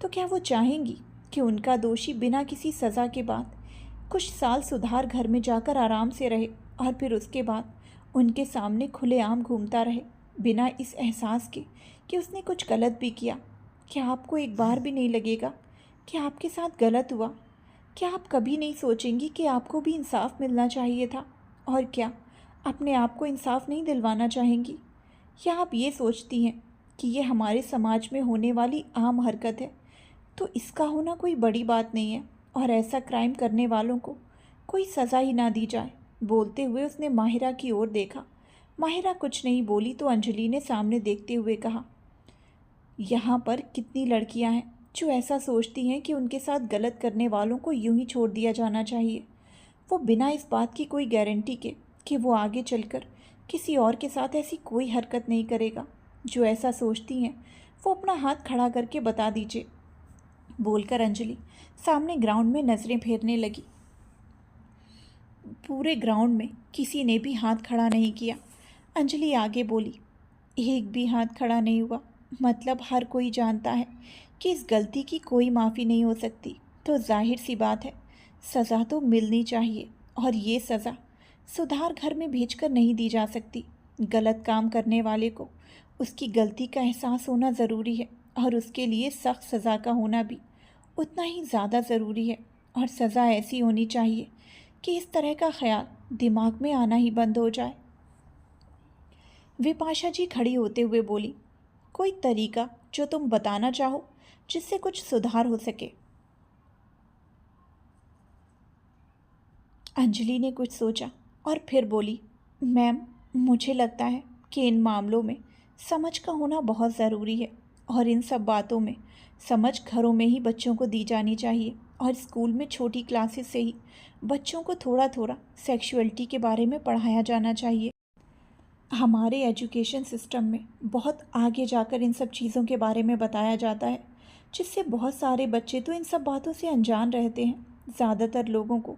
S1: तो क्या वो चाहेंगी कि उनका दोषी बिना किसी सज़ा के बाद कुछ साल सुधार घर में जाकर आराम से रहे और फिर उसके बाद उनके सामने खुलेआम घूमता रहे बिना इस एहसास के कि उसने कुछ गलत भी किया। क्या आपको एक बार भी नहीं लगेगा कि आपके साथ गलत हुआ? क्या आप कभी नहीं सोचेंगी कि आपको भी इंसाफ मिलना चाहिए था? और क्या अपने आप को इंसाफ नहीं दिलवाना चाहेंगी? या आप ये सोचती हैं कि ये हमारे समाज में होने वाली आम हरकत है तो इसका होना कोई बड़ी बात नहीं है और ऐसा क्राइम करने वालों को कोई सज़ा ही ना दी जाए? बोलते हुए उसने माहिरा की ओर देखा। माहिरा कुछ नहीं बोली तो अंजलि ने सामने देखते हुए कहा, यहाँ पर कितनी लड़कियाँ हैं जो ऐसा सोचती हैं कि उनके साथ गलत करने वालों को यूं ही छोड़ दिया जाना चाहिए, वो बिना इस बात की कोई गारंटी के कि वो आगे चलकर किसी और के साथ ऐसी कोई हरकत नहीं करेगा। जो ऐसा सोचती हैं वो अपना हाथ खड़ा करके बता दीजिए। बोलकर अंजलि सामने ग्राउंड में नज़रें फेरने लगी। पूरे ग्राउंड में किसी ने भी हाथ खड़ा नहीं किया। अंजलि आगे बोली, एक भी हाथ खड़ा नहीं हुआ, मतलब हर कोई जानता है कि इस गलती की कोई माफ़ी नहीं हो सकती, तो जाहिर सी बात है सज़ा तो मिलनी चाहिए और ये सज़ा सुधार घर में भेजकर नहीं दी जा सकती। गलत काम करने वाले को उसकी गलती का एहसास होना ज़रूरी है और उसके लिए सख्त सज़ा का होना भी उतना ही ज़्यादा ज़रूरी है और सज़ा ऐसी होनी चाहिए कि इस तरह का ख्याल दिमाग में आना ही बंद हो जाए। विपाशा जी खड़ी होते हुए बोली, कोई तरीका जो तुम बताना चाहो जिससे कुछ सुधार हो सके? अंजलि ने कुछ सोचा और फिर बोली, मैम, मुझे लगता है कि इन मामलों में समझ का होना बहुत ज़रूरी है और इन सब बातों में समझ घरों में ही बच्चों को दी जानी चाहिए और स्कूल में छोटी क्लासेस से ही बच्चों को थोड़ा थोड़ा सेक्सुअलिटी के बारे में पढ़ाया जाना चाहिए। हमारे एजुकेशन सिस्टम में बहुत आगे जाकर इन सब चीज़ों के बारे में बताया जाता है, जिससे बहुत सारे बच्चे तो इन सब बातों से अनजान रहते हैं। ज़्यादातर लोगों को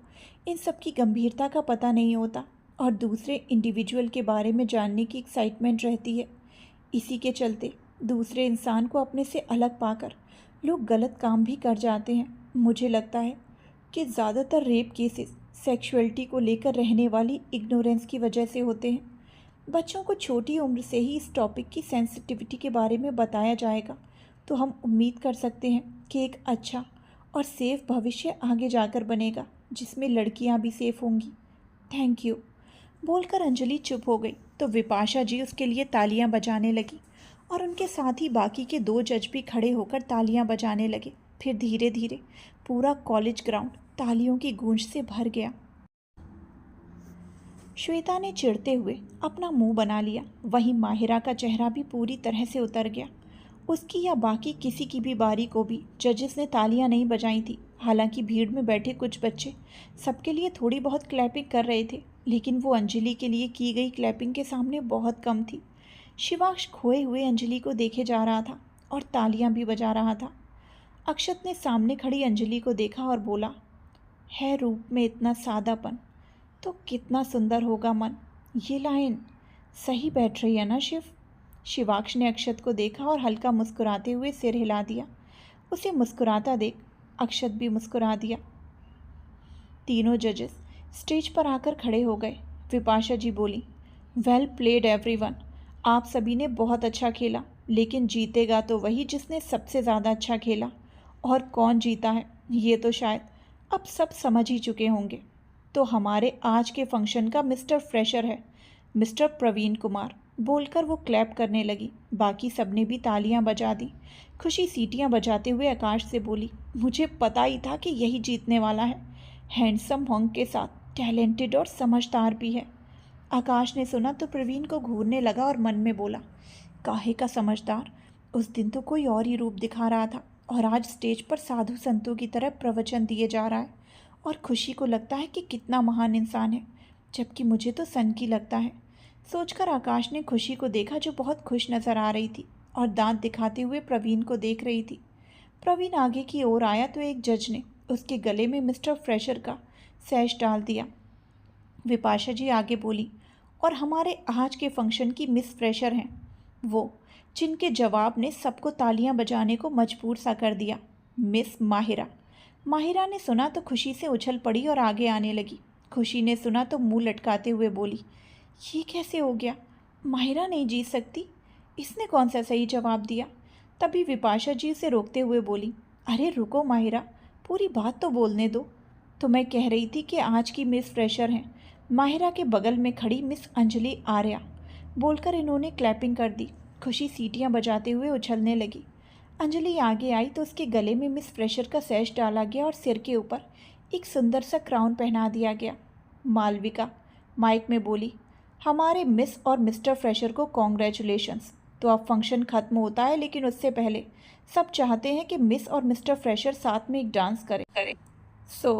S1: इन सब की गंभीरता का पता नहीं होता और दूसरे इंडिविजुअल के बारे में जानने की एक्साइटमेंट रहती है। इसी के चलते दूसरे इंसान को अपने से अलग पाकर लोग गलत काम भी कर जाते हैं। मुझे लगता है कि ज़्यादातर रेप केसेस सेक्सुअलिटी को लेकर रहने वाली इग्नोरेंस की वजह से होते हैं। बच्चों को छोटी उम्र से ही इस टॉपिक की सेंसिटिविटी के बारे में बताया जाएगा तो हम उम्मीद कर सकते हैं कि एक अच्छा और सेफ भविष्य आगे जाकर बनेगा, जिसमें लड़कियां भी सेफ होंगी। थैंक यू बोलकर अंजलि चुप हो गई तो विपाशा जी उसके लिए तालियां बजाने लगी और उनके साथ ही बाकी के 2 जज भी खड़े होकर तालियां बजाने लगे। फिर धीरे धीरे पूरा कॉलेज ग्राउंड तालियों की गूंज से भर गया। श्वेता ने चिढ़ते हुए अपना मुंह बना लिया। वहीं माहिरा का चेहरा भी पूरी तरह से उतर गया। उसकी या बाकी किसी की भी बारी को भी जजेस ने तालियां नहीं बजाई थी। हालांकि भीड़ में बैठे कुछ बच्चे सबके लिए थोड़ी बहुत क्लैपिंग कर रहे थे, लेकिन वो अंजलि के लिए की गई क्लैपिंग के सामने बहुत कम थी। शिवाक्ष खोए हुए अंजलि को देखे जा रहा था और तालियां भी बजा रहा था। अक्षत ने सामने खड़ी अंजलि को देखा और बोला, है रूप में इतना सादापन तो कितना सुंदर होगा मन। ये लाइन सही बैठ रही है ना शिव? शिवाक्ष ने अक्षत को देखा और हल्का मुस्कुराते हुए सिर हिला दिया। उसे मुस्कुराता देख अक्षत भी मुस्कुरा दिया। तीनों जजेस स्टेज पर आकर खड़े हो गए। विपाशा जी बोली, वेल प्लेड एवरीवन। आप सभी ने बहुत अच्छा खेला, लेकिन जीतेगा तो वही जिसने सबसे ज़्यादा अच्छा खेला। और कौन जीता है ये तो शायद अब सब समझ ही चुके होंगे। तो हमारे आज के फंक्शन का मिस्टर फ्रेशर है, मिस्टर प्रवीण कुमार। बोलकर वो क्लैप करने लगी। बाकी सबने भी तालियां बजा दी। खुशी सीटियां बजाते हुए आकाश से बोली, मुझे पता ही था कि यही जीतने वाला है। हैंडसम होंग के साथ टैलेंटेड और समझदार भी है। आकाश ने सुना तो प्रवीण को घूरने लगा और मन में बोला, काहे का समझदार, उस दिन तो कोई और ही रूप दिखा रहा था और आज स्टेज पर साधु संतों की तरह प्रवचन दिए जा रहा है और खुशी को लगता है कि कितना महान इंसान है, जबकि मुझे तो सन की लगता है। सोचकर आकाश ने खुशी को देखा जो बहुत खुश नजर आ रही थी और दांत दिखाते हुए प्रवीण को देख रही थी। प्रवीण आगे की ओर आया तो एक जज ने उसके गले में मिस्टर फ्रेशर का सैश डाल दिया। विपाशा जी आगे बोली, और हमारे आज के फंक्शन की मिस फ्रेशर हैं वो, जिनके जवाब ने सबको तालियां बजाने को मजबूर सा कर दिया, मिस माहिरा। माहिरा ने सुना तो खुशी से उछल पड़ी और आगे आने लगी। खुशी ने सुना तो मुंह लटकाते हुए बोली, ये कैसे हो गया? माहिरा नहीं जीत सकती? इसने कौन सा सही जवाब दिया? तभी विपाशा जी उसे रोकते हुए बोली, अरे रुको माहिरा, पूरी बात तो बोलने दो। तो मैं कह रही थी कि आज की मिस फ्रेशर हैं माहिरा के बगल में खड़ी मिस अंजलि आर्या। बोलकर इन्होंने क्लैपिंग कर दी। खुशी सीटियां बजाते हुए उछलने लगी। अंजलि आगे आई तो उसके गले में मिस फ्रेशर का सैश डाला गया और सिर के ऊपर एक सुंदर सा क्राउन पहना दिया गया। मालविका माइक में बोली, हमारे मिस और मिस्टर फ्रेशर को कॉन्ग्रेचुलेशंस। तो अब फंक्शन ख़त्म होता है, लेकिन उससे पहले सब चाहते हैं कि मिस और मिस्टर फ्रेशर साथ में एक डांस करें। So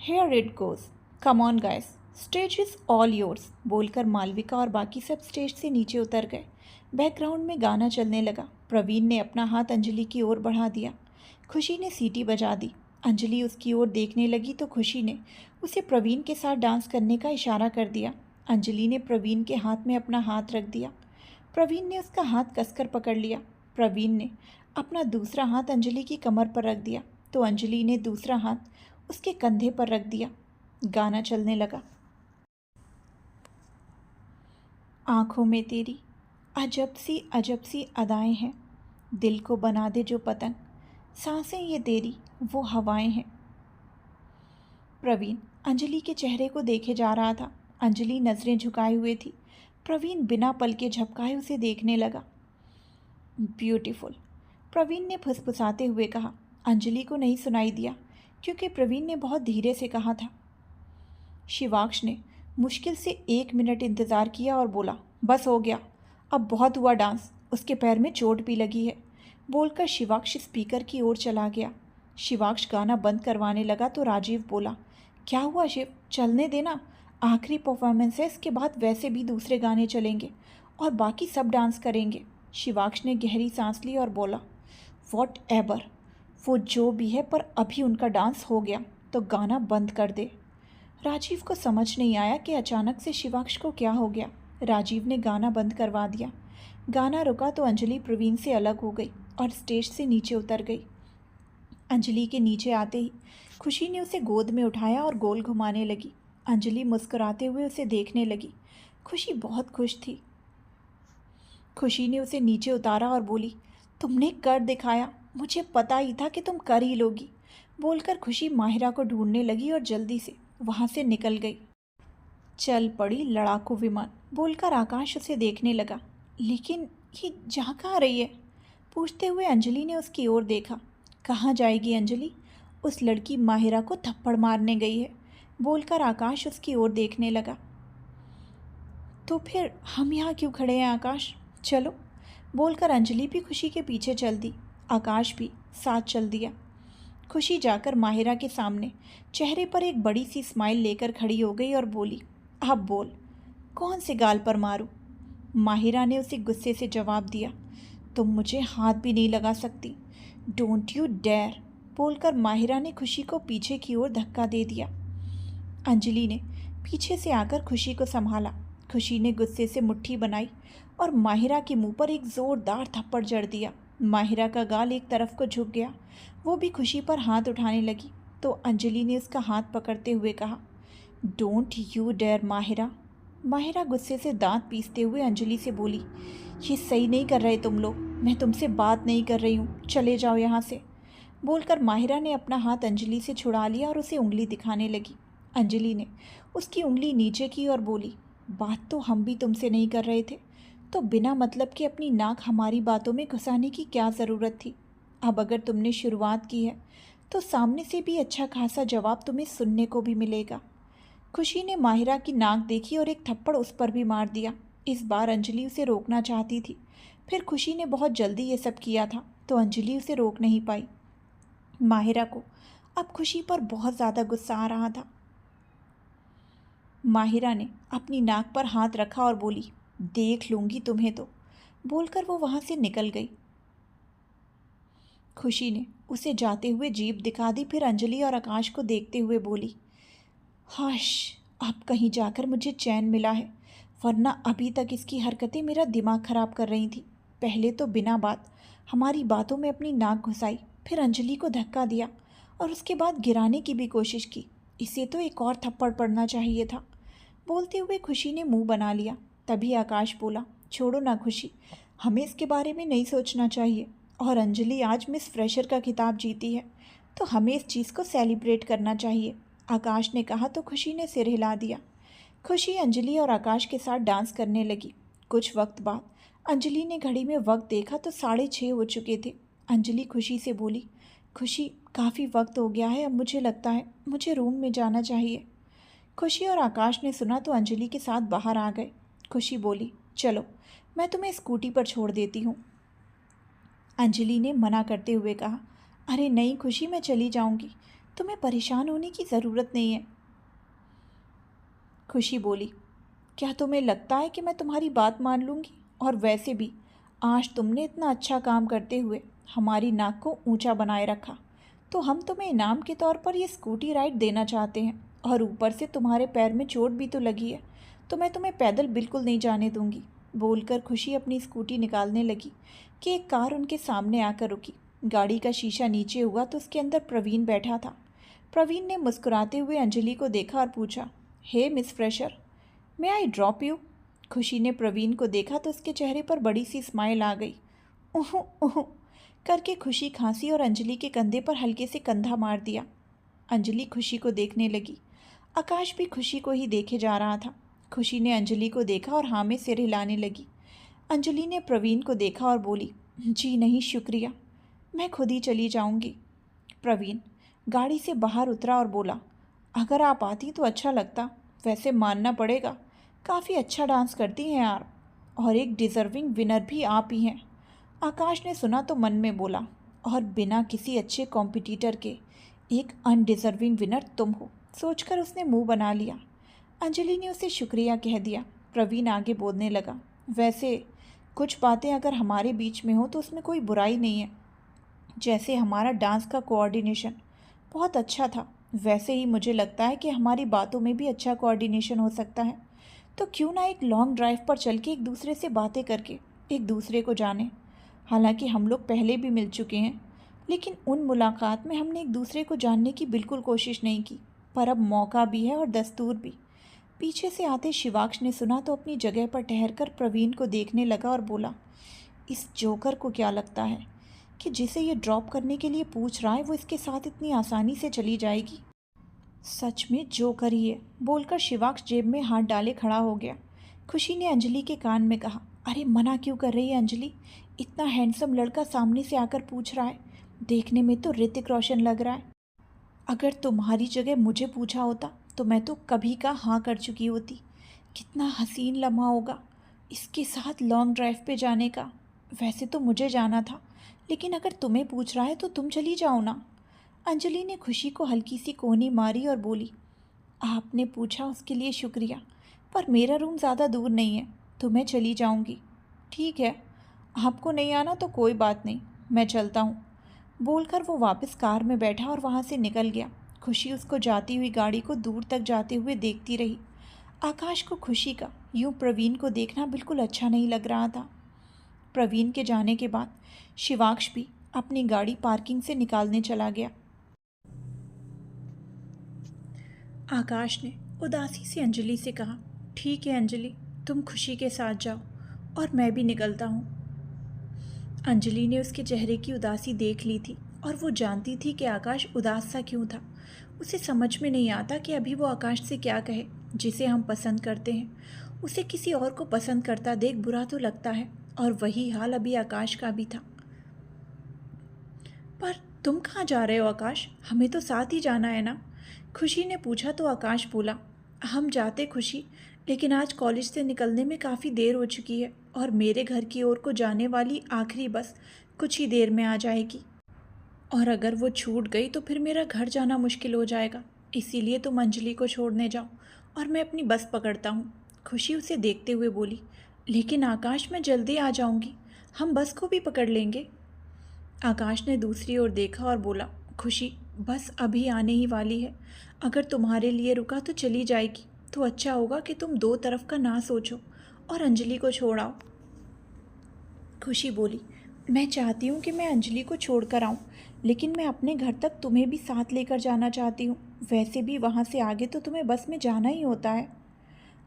S1: here it goes, come on guys, stage is all yours. बोलकर मालविका और बाकी सब स्टेज से नीचे उतर गए। बैकग्राउंड में गाना चलने लगा। प्रवीण ने अपना हाथ अंजलि की ओर बढ़ा दिया। खुशी ने सीटी बजा दी। अंजलि उसकी ओर देखने लगी तो खुशी ने उसे प्रवीण के साथ डांस करने का इशारा कर दिया। अंजलि ने प्रवीण के हाथ में अपना हाथ रख दिया। प्रवीण ने उसका हाथ कसकर पकड़ लिया। प्रवीण ने अपना दूसरा हाथ अंजलि की कमर पर रख दिया तो अंजलि ने दूसरा हाथ उसके कंधे पर रख दिया। गाना चलने लगा। आँखों में तेरी अजब सी अदाएं हैं, दिल को बना दे जो पतंग, सांसें ये तेरी वो हवाएं हैं। प्रवीण अंजलि के चेहरे को देखे जा रहा था। अंजलि नज़रें झुकाए हुए थी। प्रवीण बिना पल के झपकाए उसे देखने लगा। ब्यूटीफुल, प्रवीण ने फुसफुसाते हुए कहा। अंजलि को नहीं सुनाई दिया क्योंकि प्रवीण ने बहुत धीरे से कहा था, शिवाक्ष ने मुश्किल से 1 मिनट इंतज़ार किया और बोला, बस हो गया, अब बहुत हुआ डांस, उसके पैर में चोट भी लगी है, बोलकर शिवाक्ष स्पीकर की ओर चला गया। शिवाक्ष गाना बंद करवाने लगा तो राजीव बोला, क्या हुआ शिव, चलने देना, आखिरी परफॉर्मेंस है, इसके बाद वैसे भी दूसरे गाने चलेंगे और बाकी सब डांस करेंगे। शिवाक्ष ने गहरी सांस ली और बोला, वॉट एवर, वो जो भी है, पर अभी उनका डांस हो गया तो गाना बंद कर दे। राजीव को समझ नहीं आया कि अचानक से शिवाक्ष को क्या हो गया। राजीव ने गाना बंद करवा दिया। गाना रुका तो अंजलि प्रवीण से अलग हो गई और स्टेज से नीचे उतर गई। अंजलि के नीचे आते ही खुशी ने उसे गोद में उठाया और गोल घुमाने लगी। अंजलि मुस्कुराते हुए उसे देखने लगी। खुशी बहुत खुश थी। खुशी ने उसे नीचे उतारा और बोली, तुमने कर दिखाया, मुझे पता ही था कि तुम कर ही लोगी, बोलकर खुशी माहिरा को ढूंढने लगी और जल्दी से वहाँ से निकल गई। चल पड़ी लड़ाकू विमान, बोलकर आकाश उसे देखने लगा। लेकिन ये जा कहाँ रही है, पूछते हुए अंजलि ने उसकी ओर देखा। कहाँ जाएगी अंजलि, उस लड़की माहिरा को थप्पड़ मारने गई है, बोलकर आकाश उसकी ओर देखने लगा। तो फिर हम यहाँ क्यों खड़े हैं आकाश, चलो, बोलकर अंजलि भी खुशी के पीछे चल दी। आकाश भी साथ चल दिया। खुशी जाकर माहिरा के सामने चेहरे पर एक बड़ी सी स्माइल लेकर खड़ी हो गई और बोली, अब बोल, कौन से गाल पर मारूं? माहिरा ने उसे गुस्से से जवाब दिया, तुम मुझे हाथ भी नहीं लगा सकती, डोंट यू डेयर, बोलकर माहिरा ने खुशी को पीछे की ओर धक्का दे दिया। अंजलि ने पीछे से आकर खुशी को संभाला। खुशी ने गुस्से से मुट्ठी बनाई और माहिरा के मुंह पर एक जोरदार थप्पड़ जड़ दिया। माहिरा का गाल एक तरफ को झुक गया। वो भी खुशी पर हाथ उठाने लगी तो अंजलि ने उसका हाथ पकड़ते हुए कहा, don't you dare Mahira. Mahira गुस्से से दांत पीसते हुए अंजलि से बोली, ये सही नहीं कर रहे तुम लोग, मैं तुमसे बात नहीं कर रही हूँ, चले जाओ यहाँ से, बोलकर माहिरा ने अपना हाथ अंजलि से छुड़ा लिया और उसे उंगली दिखाने लगी। अंजलि ने उसकी उंगली नीचे की और बोली, बात तो हम भी तुमसे नहीं कर रहे थे, तो बिना मतलब के अपनी नाक हमारी बातों में घुसाने की क्या ज़रूरत थी। अब अगर तुमने शुरुआत की है तो सामने से भी अच्छा खासा जवाब तुम्हें सुनने को भी मिलेगा। खुशी ने माहिरा की नाक देखी और एक थप्पड़ उस पर भी मार दिया। इस बार अंजलि उसे रोकना चाहती थी, फिर खुशी ने बहुत जल्दी ये सब किया था तो अंजलि उसे रोक नहीं पाई। माहिरा को अब खुशी पर बहुत ज़्यादा गुस्सा आ रहा था। माहिरा ने अपनी नाक पर हाथ रखा और बोली, देख लूँगी तुम्हें तो, बोलकर वो वहाँ से निकल गई। खुशी ने उसे जाते हुए जीभ दिखा दी, फिर अंजलि और आकाश को देखते हुए बोली, हाश, अब कहीं जाकर मुझे चैन मिला है, वरना अभी तक इसकी हरकतें मेरा दिमाग ख़राब कर रही थी। पहले तो बिना बात हमारी बातों में अपनी नाक घुसाई, फिर अंजलि को धक्का दिया और उसके बाद गिराने की भी कोशिश की। इसे तो एक और थप्पड़ पड़ना चाहिए था, बोलते हुए खुशी ने मुंह बना लिया। तभी आकाश बोला, छोड़ो ना खुशी, हमें इसके बारे में नहीं सोचना चाहिए, और अंजलि आज मिस फ्रेशर का खिताब जीती है तो हमें इस चीज़ को सेलिब्रेट करना चाहिए। आकाश ने कहा तो खुशी ने सिर हिला दिया। खुशी अंजलि और आकाश के साथ डांस करने लगी। कुछ वक्त बाद अंजलि ने घड़ी में वक्त देखा तो 6:30 हो चुके थे। अंजलि खुशी से बोली, खुशी, काफ़ी वक्त हो गया है, अब मुझे लगता है मुझे रूम में जाना चाहिए। खुशी और आकाश ने सुना तो अंजलि के साथ बाहर आ गए। खुशी बोली, चलो मैं तुम्हें स्कूटी पर छोड़ देती हूँ। अंजलि ने मना करते हुए कहा, अरे नहीं खुशी, मैं चली जाऊँगी, तुम्हें परेशान होने की ज़रूरत नहीं है। खुशी बोली, क्या तुम्हें लगता है कि मैं तुम्हारी बात मान लूँगी? और वैसे भी आज तुमने इतना अच्छा काम करते हुए हमारी नाक को ऊंचा बनाए रखा, तो हम तुम्हें इनाम के तौर पर ये स्कूटी राइड देना चाहते हैं, और ऊपर से तुम्हारे पैर में चोट भी तो लगी है, तो मैं तुम्हें पैदल बिल्कुल नहीं जाने दूंगी, बोलकर खुशी अपनी स्कूटी निकालने लगी कि एक कार उनके सामने आकर रुकी। गाड़ी का शीशा नीचे हुआ तो उसके अंदर प्रवीण बैठा था। प्रवीण ने मुस्कुराते हुए अंजलि को देखा और पूछा, hey miss fresher, may I drop you? Khushi ने प्रवीण को देखा तो उसके चेहरे पर बड़ी सी स्माइल आ गई। ओह ओह करके खुशी खांसी और अंजलि के कंधे पर हल्के से कंधा मार दिया। अंजलि खुशी को देखने लगी। आकाश भी खुशी को ही देखे जा रहा था। खुशी ने अंजलि को देखा और हाँ में सिर हिलाने लगी। अंजलि ने प्रवीण को देखा और बोली, जी नहीं शुक्रिया, मैं खुद ही चली जाऊंगी। प्रवीण गाड़ी से बाहर उतरा और बोला, अगर आप आती तो अच्छा लगता। वैसे मानना पड़ेगा, काफ़ी अच्छा डांस करती हैं यार, और एक डिज़र्विंग विनर भी आप ही हैं। आकाश ने सुना तो मन में बोला, और बिना किसी अच्छे कॉम्पिटिटर के एक अनडिज़र्विंग विनर तुम हो। सोचकर उसने मुंह बना लिया। अंजलि ने उसे शुक्रिया कह दिया। प्रवीण आगे बोलने लगा, वैसे कुछ बातें अगर हमारे बीच में हो तो उसमें कोई बुराई नहीं है। जैसे हमारा डांस का कोऑर्डिनेशन बहुत अच्छा था, वैसे ही मुझे लगता है कि हमारी बातों में भी अच्छा कोऑर्डिनेशन हो सकता है। तो क्यों ना एक लॉन्ग ड्राइव पर चल के एक दूसरे से बातें करके एक दूसरे को जाने। हालांकि हम लोग पहले भी मिल चुके हैं, लेकिन उन मुलाकात में हमने एक दूसरे को जानने की बिल्कुल कोशिश नहीं की। पर अब मौका भी है और दस्तूर भी। पीछे से आते शिवाक्ष ने सुना तो अपनी जगह पर ठहरकर प्रवीण को देखने लगा और बोला, इस जोकर को क्या लगता है कि जिसे ये ड्रॉप करने के लिए पूछ रहा है वो इसके साथ इतनी आसानी से चली जाएगी। सच में जोकर ही है। बोलकर शिवाक्ष जेब में हाथ डाले खड़ा हो गया। खुशी ने अंजलि के कान में कहा, अरे मना क्यों कर रही है अंजलि? इतना हैंडसम लड़का सामने से आकर पूछ रहा है। देखने में तो ऋतिक रोशन लग रहा है। अगर तुम्हारी जगह मुझे पूछा होता तो मैं तो कभी का हाँ कर चुकी होती। कितना हसीन लम्हा होगा इसके साथ लॉन्ग ड्राइव पे जाने का। वैसे तो मुझे जाना था, लेकिन अगर तुम्हें पूछ रहा है तो तुम चली जाओ ना। अंजलि ने खुशी को हल्की सी कोहनी मारी और बोली, आपने पूछा उसके लिए शुक्रिया, पर मेरा रूम ज़्यादा दूर नहीं है तो मैं चली जाऊंगी। ठीक है, आपको नहीं आना तो कोई बात नहीं, मैं चलता हूँ। बोलकर वो वापस कार में बैठा और वहाँ से निकल गया। खुशी उसको जाती हुई गाड़ी को दूर तक जाते हुए देखती रही। आकाश को खुशी का यूं प्रवीण को देखना बिल्कुल अच्छा नहीं लग रहा था। प्रवीण के जाने के बाद शिवाक्ष भी अपनी गाड़ी पार्किंग से निकालने चला गया। आकाश ने उदासी से अंजलि से कहा, ठीक है अंजलि, तुम खुशी के साथ जाओ और मैं भी निकलता हूँ। अंजलि ने उसके चेहरे की उदासी देख ली थी और वो जानती थी कि आकाश उदास सा क्यों था। उसे समझ में नहीं आता कि अभी वो आकाश से क्या कहे। जिसे हम पसंद करते हैं उसे किसी और को पसंद करता देख बुरा तो लगता है, और वही हाल अभी आकाश का भी था। पर तुम कहाँ जा रहे हो आकाश? हमें तो साथ ही जाना है ना? खुशी ने पूछा तो आकाश बोला, हम जाते खुशी, लेकिन आज कॉलेज से निकलने में काफ़ी देर हो चुकी है और मेरे घर की ओर को जाने वाली आखिरी बस कुछ ही देर में आ जाएगी, और अगर वो छूट गई तो फिर मेरा घर जाना मुश्किल हो जाएगा। इसीलिए तुम अंजलि को छोड़ने जाओ और मैं अपनी बस पकड़ता हूँ। खुशी उसे देखते हुए बोली, लेकिन आकाश मैं जल्दी आ जाऊँगी, हम बस को भी पकड़ लेंगे। आकाश ने दूसरी ओर देखा और बोला, खुशी बस अभी आने ही वाली है, अगर तुम्हारे लिए रुका तो चली जाएगी। तो अच्छा होगा कि तुम दो तरफ का ना सोचो और अंजलि को छोड़ आओ। खुशी बोली, मैं चाहती हूँ कि मैं अंजलि को छोड़कर आऊँ, लेकिन मैं अपने घर तक तुम्हें भी साथ लेकर जाना चाहती हूँ। वैसे भी वहाँ से आगे तो तुम्हें बस में जाना ही होता है।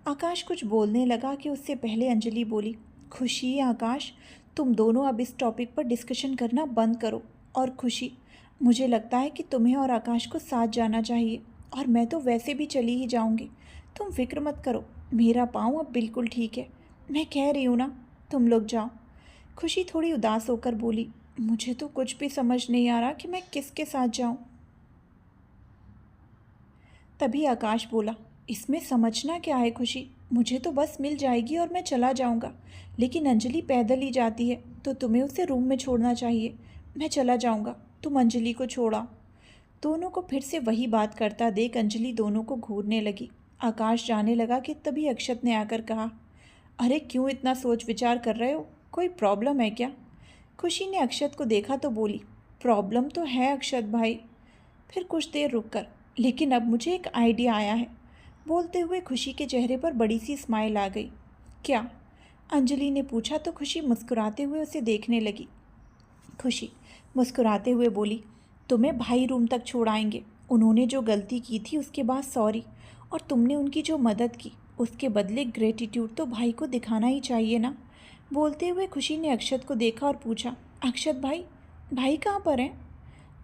S1: आकाश कुछ बोलने लगा कि उससे पहले अंजलि बोली, खुशी आकाश, तुम दोनों अब इस टॉपिक पर डिस्कशन करना बंद करो। और खुशी, मुझे लगता है कि तुम्हें और आकाश को साथ जाना चाहिए, और मैं तो वैसे भी चली ही जाऊंगी। तुम फिक्र मत करो, मेरा पाँव अब बिल्कुल ठीक है। मैं कह रही हूँ ना, तुम लोग जाओ। खुशी थोड़ी उदास होकर बोली, मुझे तो कुछ भी समझ नहीं आ रहा कि मैं किसके साथ जाऊं। तभी आकाश बोला, इसमें समझना क्या है खुशी, मुझे तो बस मिल जाएगी और मैं चला जाऊंगा, लेकिन अंजलि पैदल ही जाती है तो तुम्हें उसे रूम में छोड़ना चाहिए। मैं चला जाऊंगा, तुम अंजलि को छोड़ा। दोनों को फिर से वही बात करता देख अंजलि दोनों को घूरने लगी। आकाश जाने लगा कि तभी अक्षत ने आकर कहा, अरे क्यों इतना सोच विचार कर रहे हो, कोई प्रॉब्लम है क्या? खुशी ने अक्षत को देखा तो बोली, प्रॉब्लम तो है अक्षत भाई। फिर कुछ देर रुककर, लेकिन अब मुझे एक आइडिया आया है। बोलते हुए खुशी के चेहरे पर बड़ी सी स्माइल आ गई। क्या? अंजलि ने पूछा तो खुशी मुस्कुराते हुए उसे देखने लगी। खुशी मुस्कुराते हुए बोली, तुम्हें भाई रूम तक छोड़ाएंगे। उन्होंने जो गलती की थी उसके बाद सॉरी, और तुमने उनकी जो मदद की उसके बदले ग्रेटिट्यूड तो भाई को दिखाना ही चाहिए ना। बोलते हुए खुशी ने अक्षत को देखा और पूछा, अक्षत भाई, भाई कहाँ पर हैं?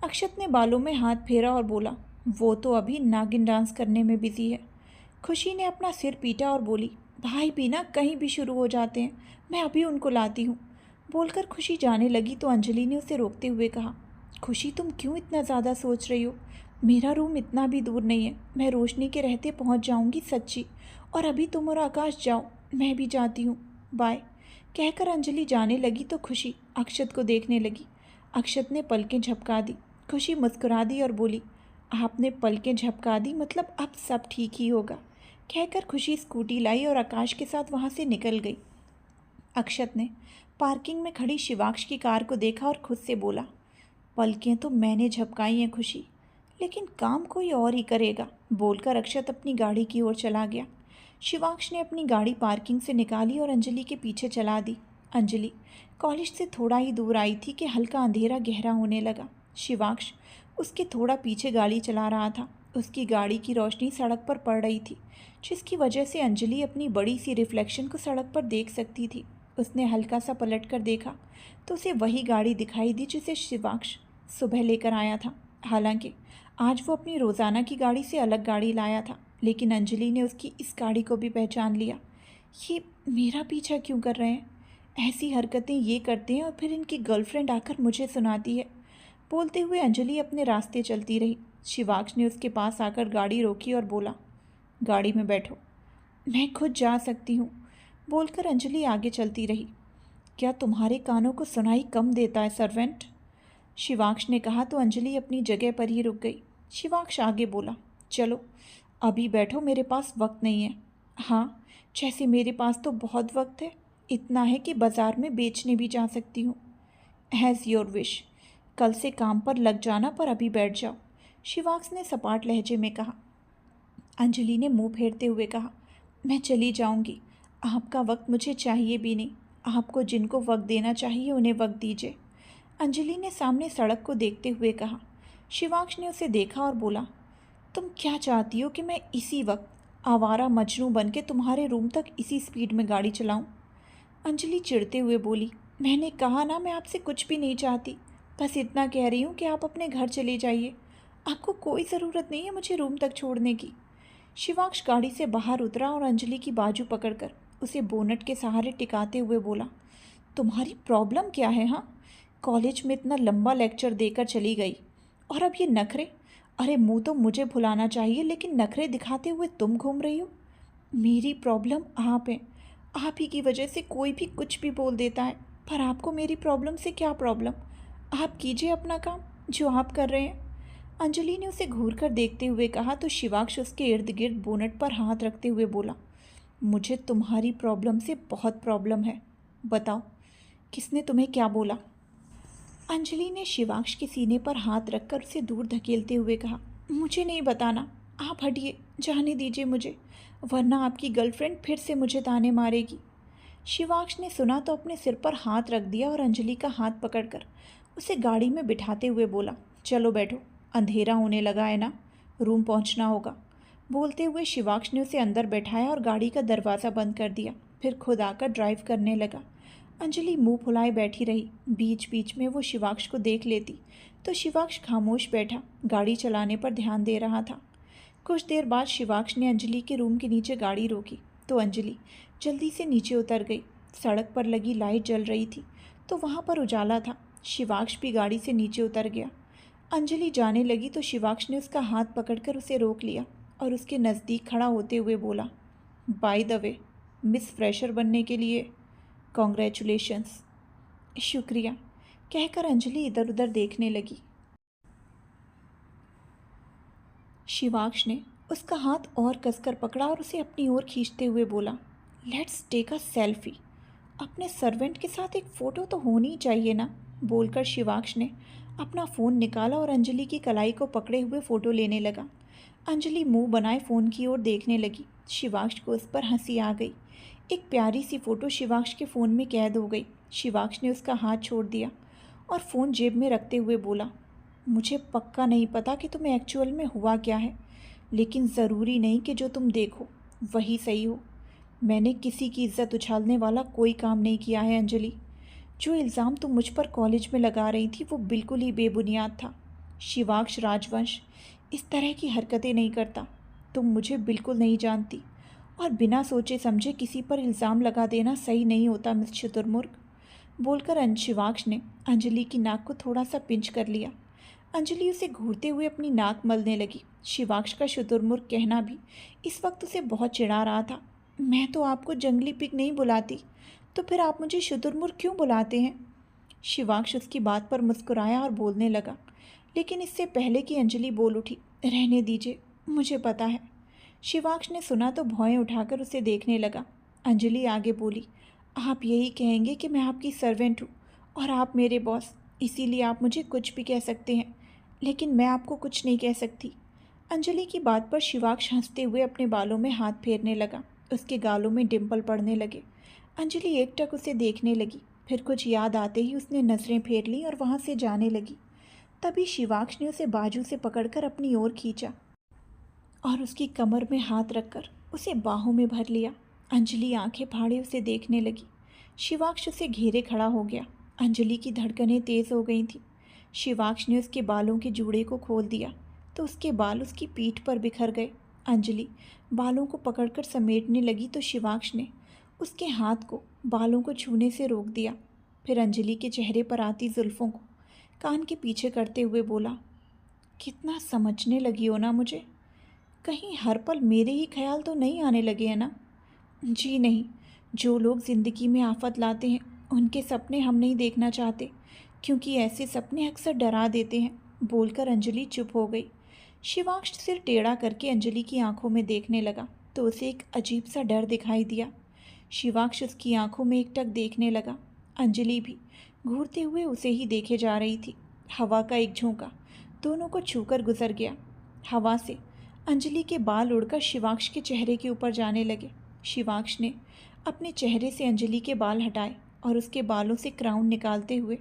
S1: अक्षत ने बालों में हाथ फेरा और बोला, वो तो अभी नागिन डांस करने में बिजी है। खुशी ने अपना सिर पीटा और बोली, भाई भी ना कहीं भी शुरू हो जाते हैं, मैं अभी उनको लाती हूँ। बोलकर खुशी जाने लगी तो अंजलि ने उसे रोकते हुए कहा, खुशी तुम क्यों इतना ज़्यादा सोच रही हो? मेरा रूम इतना भी दूर नहीं है, मैं रोशनी के रहते पहुंच जाऊंगी सच्ची। और अभी तुम और आकाश जाओ, मैं भी जाती हूँ, बाय। कहकर अंजलि जाने लगी तो खुशी अक्षत को देखने लगी। अक्षत ने पलकें झपका दी। खुशी मुस्कुरा दी और बोली, आपने पलकें झपका दी मतलब अब सब ठीक ही होगा। कहकर खुशी स्कूटी लाई और आकाश के साथ वहाँ से निकल गई। अक्षत ने पार्किंग में खड़ी शिवाक्ष की कार को देखा और खुद से बोला, पलकें तो मैंने झपकाई हैं खुशी, लेकिन काम कोई और ही करेगा। बोलकर अक्षत अपनी गाड़ी की ओर चला गया। शिवाक्ष ने अपनी गाड़ी पार्किंग से निकाली और अंजलि के पीछे चला दी। अंजलि कॉलेज से थोड़ा ही दूर आई थी कि हल्का अंधेरा गहरा होने लगा। शिवाक्ष उसके थोड़ा पीछे गाड़ी चला रहा था। उसकी गाड़ी की रोशनी सड़क पर पड़ रही थी, जिसकी वजह से अंजलि अपनी बड़ी सी रिफ्लेक्शन को सड़क पर देख सकती थी। उसने हल्का सा पलट कर देखा तो उसे वही गाड़ी दिखाई दी जिसे शिवाक्ष सुबह लेकर आया था। हालांकि आज वो अपनी रोज़ाना की गाड़ी से अलग गाड़ी लाया था, लेकिन अंजलि ने उसकी इस गाड़ी को भी पहचान लिया। ये मेरा पीछा क्यों कर रहे हैं? ऐसी हरकतें ये करते हैं और फिर इनकी गर्लफ्रेंड आकर मुझे सुनाती है। बोलते हुए अंजलि अपने रास्ते चलती रही। शिवाक्ष ने उसके पास आकर गाड़ी रोकी और बोला, गाड़ी में बैठो, मैं खुद जा सकती हूँ। बोलकर अंजलि आगे चलती रही। क्या तुम्हारे कानों को सुनाई कम देता है सर्वेंट? शिवाक्ष ने कहा तो अंजलि अपनी जगह पर ही रुक गई। शिवाक्ष आगे बोला, चलो अभी बैठो, मेरे पास वक्त नहीं है। हाँ, जैसे मेरे पास तो बहुत वक्त है, इतना है कि बाज़ार में बेचने भी जा सकती हूँ। Has your wish. कल से काम पर लग जाना, पर अभी बैठ जाओ, शिवाक्ष ने सपाट लहजे में कहा। अंजलि ने मुंह फेरते हुए कहा, मैं चली जाऊंगी, आपका वक्त मुझे चाहिए भी नहीं। आपको जिनको वक्त देना चाहिए उन्हें वक्त दीजिए। अंजलि ने सामने सड़क को देखते हुए कहा। शिवाक्ष ने उसे देखा और बोला, तुम क्या चाहती हो कि मैं इसी वक्त आवारा मजनू बन के तुम्हारे रूम तक इसी स्पीड में गाड़ी चलाऊं? अंजलि चिढ़ते हुए बोली, मैंने कहा ना, मैं आपसे कुछ भी नहीं चाहती, बस इतना कह रही हूँ कि आप अपने घर चले जाइए। आपको कोई ज़रूरत नहीं है मुझे रूम तक छोड़ने की। शिवाक्ष गाड़ी से बाहर उतरा और अंजलि की बाजू पकड़कर उसे बोनट के सहारे टिकाते हुए बोला, तुम्हारी प्रॉब्लम क्या है? हाँ, कॉलेज में इतना लंबा लेक्चर देकर चली गई और अब ये नखरे। अरे मुंह तो मुझे भुलाना चाहिए, लेकिन नखरे दिखाते हुए तुम घूम रही हो। मेरी प्रॉब्लम आप हैं, आप ही की वजह से कोई भी कुछ भी बोल देता है, पर आपको मेरी प्रॉब्लम से क्या प्रॉब्लम? आप कीजिए अपना काम जो आप कर रहे हैं। अंजलि ने उसे घूर कर देखते हुए कहा तो शिवाक्ष उसके इर्द गिर्द बोनट पर हाथ रखते हुए बोला, मुझे तुम्हारी प्रॉब्लम से बहुत प्रॉब्लम है, बताओ किसने तुम्हें क्या बोला? अंजलि ने शिवाक्ष के सीने पर हाथ रखकर उसे दूर धकेलते हुए कहा, मुझे नहीं बताना, आप हटिए, जाने दीजिए मुझे, वरना आपकी गर्लफ्रेंड फिर से मुझे ताने मारेगी। शिवाक्ष ने सुना तो अपने सिर पर हाथ रख दिया और अंजलि का हाथ पकड़कर उसे गाड़ी में बिठाते हुए बोला, चलो बैठो, अंधेरा होने लगा है ना, रूम पहुंचना होगा। बोलते हुए शिवाक्ष ने उसे अंदर बैठाया और गाड़ी का दरवाज़ा बंद कर दिया, फिर खुद आकर ड्राइव करने लगा। अंजलि मुंह फुलाए बैठी रही। बीच बीच में वो शिवाक्ष को देख लेती तो शिवाक्ष खामोश बैठा गाड़ी चलाने पर ध्यान दे रहा था। कुछ देर बाद शिवाक्ष ने अंजलि के रूम के नीचे गाड़ी रोकी तो अंजलि जल्दी से नीचे उतर गई। सड़क पर लगी लाइट जल रही थी तो वहाँ पर उजाला था। शिवाक्ष भी गाड़ी से नीचे उतर गया। अंजलि जाने लगी तो शिवाक्ष ने उसका हाथ पकड़कर उसे रोक लिया और उसके नज़दीक खड़ा होते हुए बोला, by the way, miss fresher बनने के लिए कॉन्ग्रेचुलेशंस। शुक्रिया। कहकर अंजलि इधर उधर देखने लगी। शिवाक्ष ने उसका हाथ और कसकर पकड़ा और उसे अपनी ओर खींचते हुए बोला, लेट्स टेक अ सेल्फी। अपने सर्वेंट के साथ एक फ़ोटो तो होनी ही चाहिए ना। बोलकर शिवाक्ष ने अपना फ़ोन निकाला और अंजलि की कलाई को पकड़े हुए फ़ोटो लेने लगा। अंजलि मुंह बनाए फ़ोन की ओर देखने लगी। शिवाक्ष को उस पर हंसी आ गई। एक प्यारी सी फ़ोटो शिवाक्ष के फ़ोन में कैद हो गई। शिवाक्ष ने उसका हाथ छोड़ दिया और फ़ोन जेब में रखते हुए बोला, मुझे पक्का नहीं पता कि तुम्हें एक्चुअल में हुआ क्या है, लेकिन ज़रूरी नहीं कि जो तुम देखो वही सही हो। मैंने किसी की इज्जत उछालने वाला कोई काम नहीं किया है अंजलि। जो इल्ज़ाम तुम मुझ पर कॉलेज में लगा रही थी वो बिल्कुल ही बेबुनियाद था। शिवाक्ष राजवंश इस तरह की हरकतें नहीं करता। तुम मुझे बिल्कुल नहीं जानती और बिना सोचे समझे किसी पर इल्ज़ाम लगा देना सही नहीं होता मिस शुतुरमुर्ग। बोलकर शिवाक्ष ने अंजलि की नाक को थोड़ा सा पिंच कर लिया। अंजलि उसे घूरते हुए अपनी नाक मलने लगी। शिवाक्ष का शुतुरमुर्ग कहना भी इस वक्त उसे बहुत चिढ़ा रहा था। मैं तो आपको जंगली पिग नहीं बुलाती, तो फिर आप मुझे शुतुरमुर्ग क्यों बुलाते हैं? शिवाक्ष उसकी बात पर मुस्कुराया और बोलने लगा, लेकिन इससे पहले कि अंजलि बोल उठी, रहने दीजिए, मुझे पता है। शिवाक्ष ने सुना तो भौएं उठाकर उसे देखने लगा। अंजलि आगे बोली, आप यही कहेंगे कि मैं आपकी सर्वेंट हूँ और आप मेरे बॉस, इसीलिए आप मुझे कुछ भी कह सकते हैं, लेकिन मैं आपको कुछ नहीं कह सकती। अंजलि की बात पर शिवाक्ष हंसते हुए अपने बालों में हाथ फेरने लगा। उसके गालों में डिम्पल पड़ने लगे। अंजलि एकटक उसे देखने लगी। फिर कुछ याद आते ही उसने नज़रें फेर ली और वहाँ से जाने लगी। तभी शिवाक्ष ने उसे बाजू से पकड़कर अपनी ओर खींचा और उसकी कमर में हाथ रखकर उसे बाहों में भर लिया। अंजलि आंखें फाड़े उसे देखने लगी। शिवाक्ष उसे घेरे खड़ा हो गया। अंजलि की धड़कनें तेज़ हो गई थीं। शिवाक्ष ने उसके बालों के जूड़े को खोल दिया तो उसके बाल उसकी पीठ पर बिखर गए। अंजलि बालों को पकड़कर समेटने लगी तो शिवाक्ष ने उसके हाथ को बालों को छूने से रोक दिया। फिर अंजलि के चेहरे पर आती जुल्फ़ों को कान के पीछे करते हुए बोला, कितना समझने लगी हो ना मुझे। कहीं हर पल मेरे ही ख्याल तो नहीं आने लगे हैं ना? जी नहीं, जो लोग ज़िंदगी में आफत लाते हैं उनके सपने हम नहीं देखना चाहते, क्योंकि ऐसे सपने अक्सर डरा देते हैं। बोलकर अंजलि चुप हो गई। शिवाक्ष सिर टेढ़ा करके अंजलि की आंखों में देखने लगा तो उसे एक अजीब सा डर दिखाई दिया। शिवाक्ष उसकी आंखों में एकटक देखने लगा। अंजलि भी घूरते हुए उसे ही देखे जा रही थी। हवा का एक झोंका दोनों को छूकर गुजर गया। हवा से अंजलि के बाल उड़कर शिवाक्ष के चेहरे के ऊपर जाने लगे। शिवाक्ष ने अपने चेहरे से अंजलि के बाल हटाए और उसके बालों से क्राउन निकालते हुए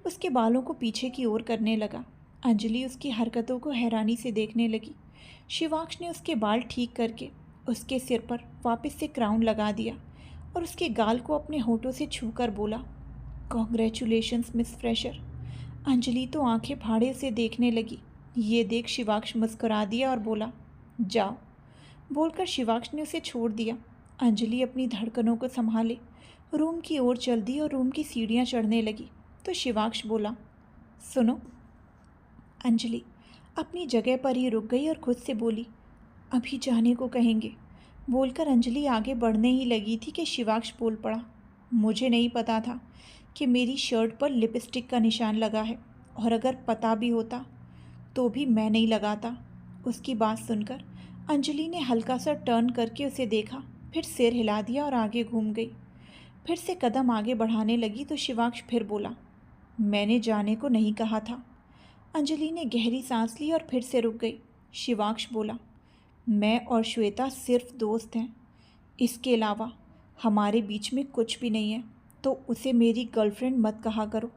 S1: उसके बालों को पीछे की ओर करने लगा। अंजलि उसकी हरकतों को हैरानी से देखने लगी। शिवाक्ष ने उसके बाल ठीक करके उसके सिर पर वापस से क्राउन लगा दिया और उसके गाल को अपने होठों से छूकर बोला, कॉन्ग्रेचुलेशंस मिस फ्रेशर। अंजलि तो आंखें फाड़े उसे देखने लगी। ये देख शिवाक्ष मुस्कुरा दिया और बोला, जाओ। बोलकर शिवाक्ष ने उसे छोड़ दिया। अंजलि अपनी धड़कनों को संभाले रूम की ओर चल दी और रूम की सीढ़ियाँ चढ़ने लगी तो शिवाक्ष बोला, सुनो। अंजलि अपनी जगह पर ही रुक गई और खुद से बोली, अभी जाने को कहेंगे। बोलकर अंजलि आगे बढ़ने ही लगी थी कि शिवाक्ष बोल पड़ा, मुझे नहीं पता था कि मेरी शर्ट पर लिपस्टिक का निशान लगा है, और अगर पता भी होता तो भी मैं नहीं लगाता। उसकी बात सुनकर अंजलि ने हल्का सा टर्न करके उसे देखा, फिर सिर हिला दिया और आगे घूम गई। फिर से कदम आगे बढ़ाने लगी तो शिवाक्ष फिर बोला, मैंने जाने को नहीं कहा था। अंजलि ने गहरी सांस ली और फिर से रुक गई। शिवाक्ष बोला, मैं और श्वेता सिर्फ दोस्त हैं, इसके अलावा हमारे बीच में कुछ भी नहीं है, तो उसे मेरी गर्लफ्रेंड मत कहा करो।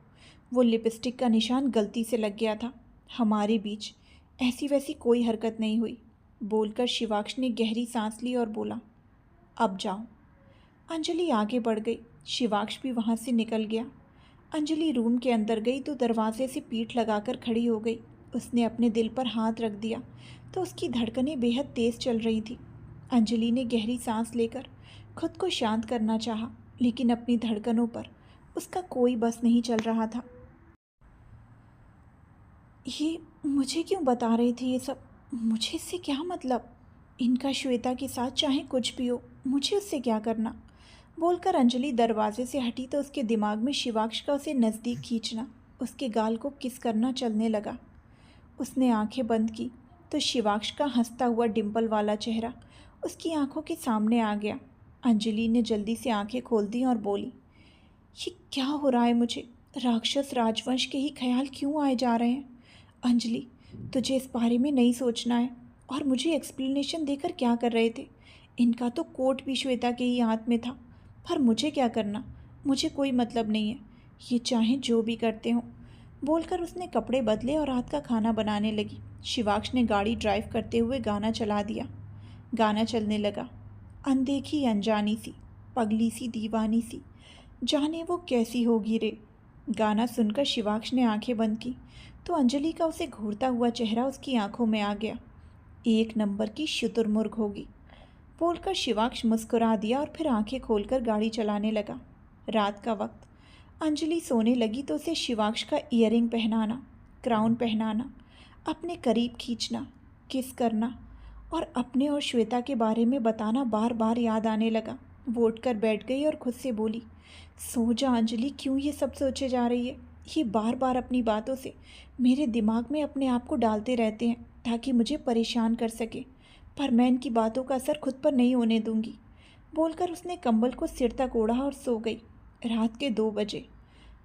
S1: वो लिपस्टिक का निशान गलती से लग गया था, हमारे बीच ऐसी वैसी कोई हरकत नहीं हुई। बोलकर शिवाक्ष ने गहरी सांस ली और बोला, अब जाओ। अंजलि आगे बढ़ गई। शिवाक्ष भी वहाँ से निकल गया। अंजलि रूम के अंदर गई तो दरवाजे से पीठ लगाकर खड़ी हो गई। उसने अपने दिल पर हाथ रख दिया तो उसकी धड़कनें बेहद तेज़ चल रही थी। अंजलि ने गहरी सांस लेकर खुद को शांत करना चाहा, लेकिन अपनी धड़कनों पर उसका कोई बस नहीं चल रहा था। ये मुझे क्यों बता रहे थे ये सब? मुझे इससे क्या मतलब? इनका श्वेता के साथ चाहे कुछ भी हो, मुझे उससे क्या करना? बोलकर अंजलि दरवाजे से हटी तो उसके दिमाग में शिवाक्ष का उसे नज़दीक खींचना, उसके गाल को किस करना चलने लगा। उसने आंखें बंद की तो शिवाक्ष का हंसता हुआ डिम्पल वाला चेहरा उसकी आंखों के सामने आ गया। अंजलि ने जल्दी से आंखें खोल दी और बोली, ये क्या हो रहा है मुझे? राक्षस राजवंश के ही ख्याल क्यों आए जा रहे हैं? अंजलि, तुझे इस बारे में नहीं सोचना है। और मुझे एक्सप्लेनेशन देकर क्या कर रहे थे? इनका तो कोट भी श्वेता के ही हाथ में था, पर मुझे क्या करना? मुझे कोई मतलब नहीं है, ये चाहे जो भी करते हों। बोलकर उसने कपड़े बदले और रात का खाना बनाने लगी। शिवाक्ष ने गाड़ी ड्राइव करते हुए गाना चला दिया। गाना चलने लगा, अनदेखी अनजानी सी, पगली सी दीवानी सी, जाने वो कैसी होगी रे। गाना सुनकर शिवाक्ष ने आंखें बंद की तो अंजलि का उसे घूरता हुआ चेहरा उसकी आंखों में आ गया। एक नंबर की शुतुरमुर्ग होगी। बोलकर शिवाक्ष मुस्कुरा दिया और फिर आंखें खोलकर गाड़ी चलाने लगा। रात का वक्त। अंजलि सोने लगी तो उसे शिवाक्ष का ईयरिंग पहनाना, क्राउन पहनाना अपने करीब खींचना, किस करना और अपने और श्वेता के बारे में बताना बार बार याद आने लगा। वो उठकर बैठ गई और खुद से बोली, सो जा अंजलि, क्यों ये सब सोचे जा रही है? ये बार बार अपनी बातों से मेरे दिमाग में अपने आप को डालते रहते हैं ताकि मुझे परेशान कर सके, पर मैं इनकी बातों का असर खुद पर नहीं होने दूंगी। बोलकर उसने कंबल को सिर तक ओढ़ा और सो गई। रात के 2 बजे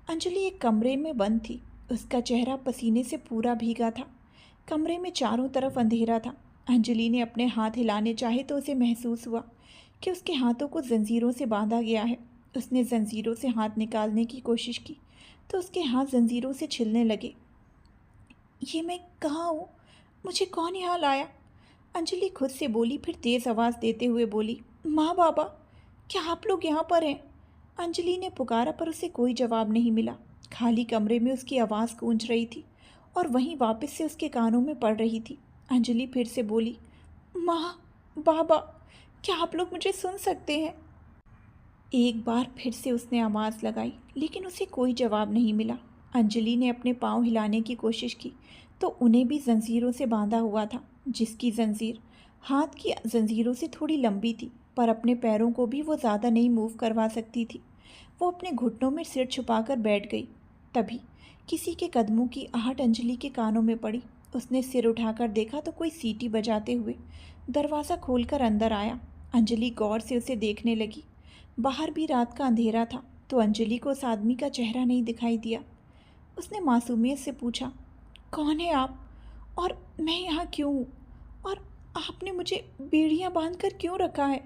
S1: अंजलि एक कमरे में बंद थी। उसका चेहरा पसीने से पूरा भीगा था। कमरे में चारों तरफ अंधेरा था। अंजलि ने अपने हाथ हिलाने चाहे तो उसे महसूस हुआ कि उसके हाथों को जंजीरों से बांधा गया है। उसने जंजीरों से हाथ निकालने की कोशिश की तो उसके हाथ जंजीरों से छिलने लगे। ये मैं कहाँ हूँ? मुझे कौन यहाँ लाया? अंजलि खुद से बोली, फिर तेज़ आवाज़ देते हुए बोली, माँ बाबा, क्या आप लोग यहाँ पर हैं? अंजलि ने पुकारा पर उसे कोई जवाब नहीं मिला। खाली कमरे में उसकी आवाज़ गूंज रही थी और वहीं वापस से उसके कानों में पड़ रही थी। अंजलि फिर से बोली, माँ, बाबा, क्या आप लोग मुझे सुन सकते हैं? एक बार फिर से उसने आवाज़ लगाई लेकिन उसे कोई जवाब नहीं मिला। अंजलि ने अपने पाँव हिलाने की कोशिश की तो उन्हें भी जंजीरों से बांधा हुआ था, जिसकी जंजीर हाथ की जंजीरों से थोड़ी लंबी थी, पर अपने पैरों को भी वो ज़्यादा नहीं मूव करवा सकती थी। वो अपने घुटनों में सिर छुपाकर बैठ गई। तभी किसी के कदमों की आहट अंजलि के कानों में पड़ी। उसने सिर उठाकर देखा तो कोई सीटी बजाते हुए दरवाज़ा खोलकर अंदर आया। अंजलि गौर से उसे देखने लगी। बाहर भी रात का अंधेरा था तो अंजलि को उस आदमी का चेहरा नहीं दिखाई दिया। उसने मासूमियत से पूछा, कौन है आप और मैं यहाँ क्यों हूँ और आपने मुझे बेड़ियाँ बांधकर क्यों रखा है?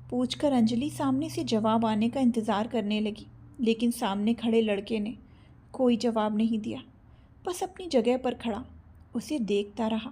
S1: पूछकर अंजलि सामने से जवाब आने का इंतज़ार करने लगी, लेकिन सामने खड़े लड़के ने कोई जवाब नहीं दिया, बस अपनी जगह पर खड़ा उसे देखता रहा।